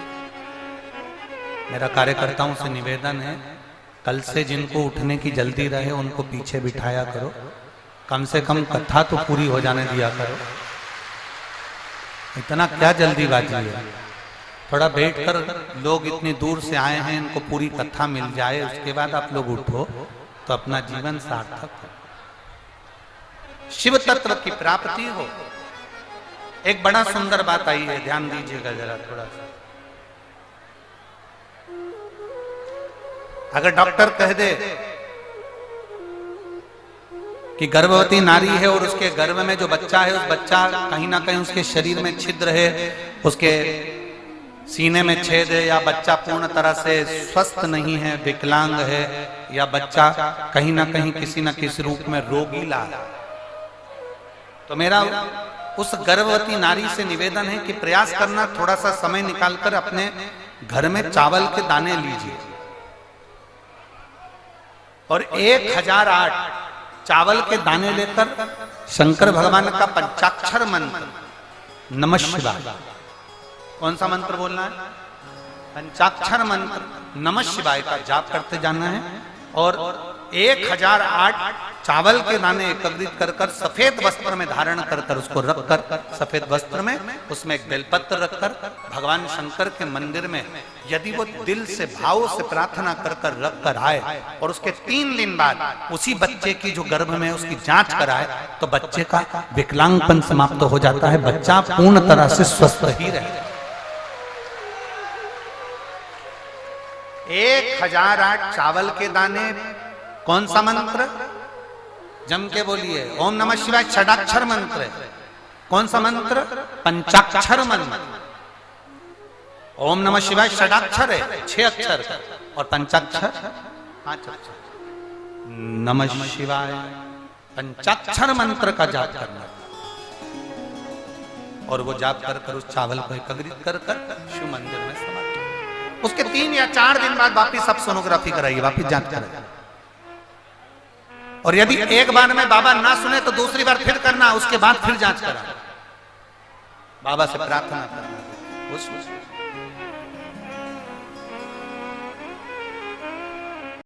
मेरा कार्यकर्ताओं से निवेदन है, कल से जिनको उठने की जल्दी रहे उनको पीछे बिठाया करो, कम से कम कथा तो पूरी हो जाने दिया करो। इतना क्या जल्दीबाजी है, थोड़ा बैठकर, लोग इतनी दूर से आए हैं, इनको पूरी कथा मिल जाए, उसके बाद आप लोग उठो तो अपना जीवन सार्थक हो, शिव तत्व की प्राप्ति हो। एक बड़ा सुंदर बात आई है, ध्यान दीजिएगा जरा थोड़ा सा। अगर डॉक्टर कह दे कि गर्भवती नारी है और उसके गर्भ में जो बच्चा है, उस बच्चा कहीं ना कहीं उसके शरीर में छिद्र है, उसके सीने में छेद है, या बच्चा पूर्ण तरह से स्वस्थ नहीं है, विकलांग है, या बच्चा कहीं ना कहीं किसी न किसी रूप में रोगीला, तो मेरा उस गर्भवती नारी से निवेदन है कि प्रयास करना, थोड़ा सा समय निकालकर अपने घर में चावल के दाने लीजिए और 1008 चावल के दाने लेकर शंकर भगवान का पंचाक्षर मंत्र नमः शिवाय, कौन सा मंत्र बोलना है? पंचाक्षर मंत्र नमः शिवाय का जाप करते जाना है, और 1008 चावल के दाने एकत्रित कर कर सफेद वस्त्र में धारण कर कर उसको रखकर, सफेद वस्त्र में उसमें एक बेलपत्र रखकर भगवान शंकर के मंदिर में यदि वो दिल से भाव से प्रार्थना कर कर रख कर आए, और उसके 3 दिन बाद उसी बच्चे की जो गर्भ में उसकी जांच कराए, तो बच्चे का विकलांगपन समाप्त हो जाता है, बच्चा पूर्ण तरह से स्वस्थ ही रहे। 1008 चावल के दाने, कौन सा मंत्र? जम के बोलिए, ओम नमः शिवाय षडाक्षर मंत्र है। कौन सा मंत्र? पंचाक्षर मंत्र। ओम नमः शिवाय षडाक्षर है, 6 अक्षर का, और पंचाक्षर 5 अक्षर। नमः शिवाय पंचाक्षर मंत्र का जाप करना, और वो जाप कर कर उस चावल को एकत्रित कर कर शिव मंदिर में समर्पित। उसके 3 या 4 दिन बाद वापिस आप सोनोग्राफी कराइए, वापिस जांच कराइए, और यदि एक बार में बाबा ना सुने तो दूसरी बार फिर करना, उसके बाद फिर जांच करना, बाबा से प्रार्थना करना।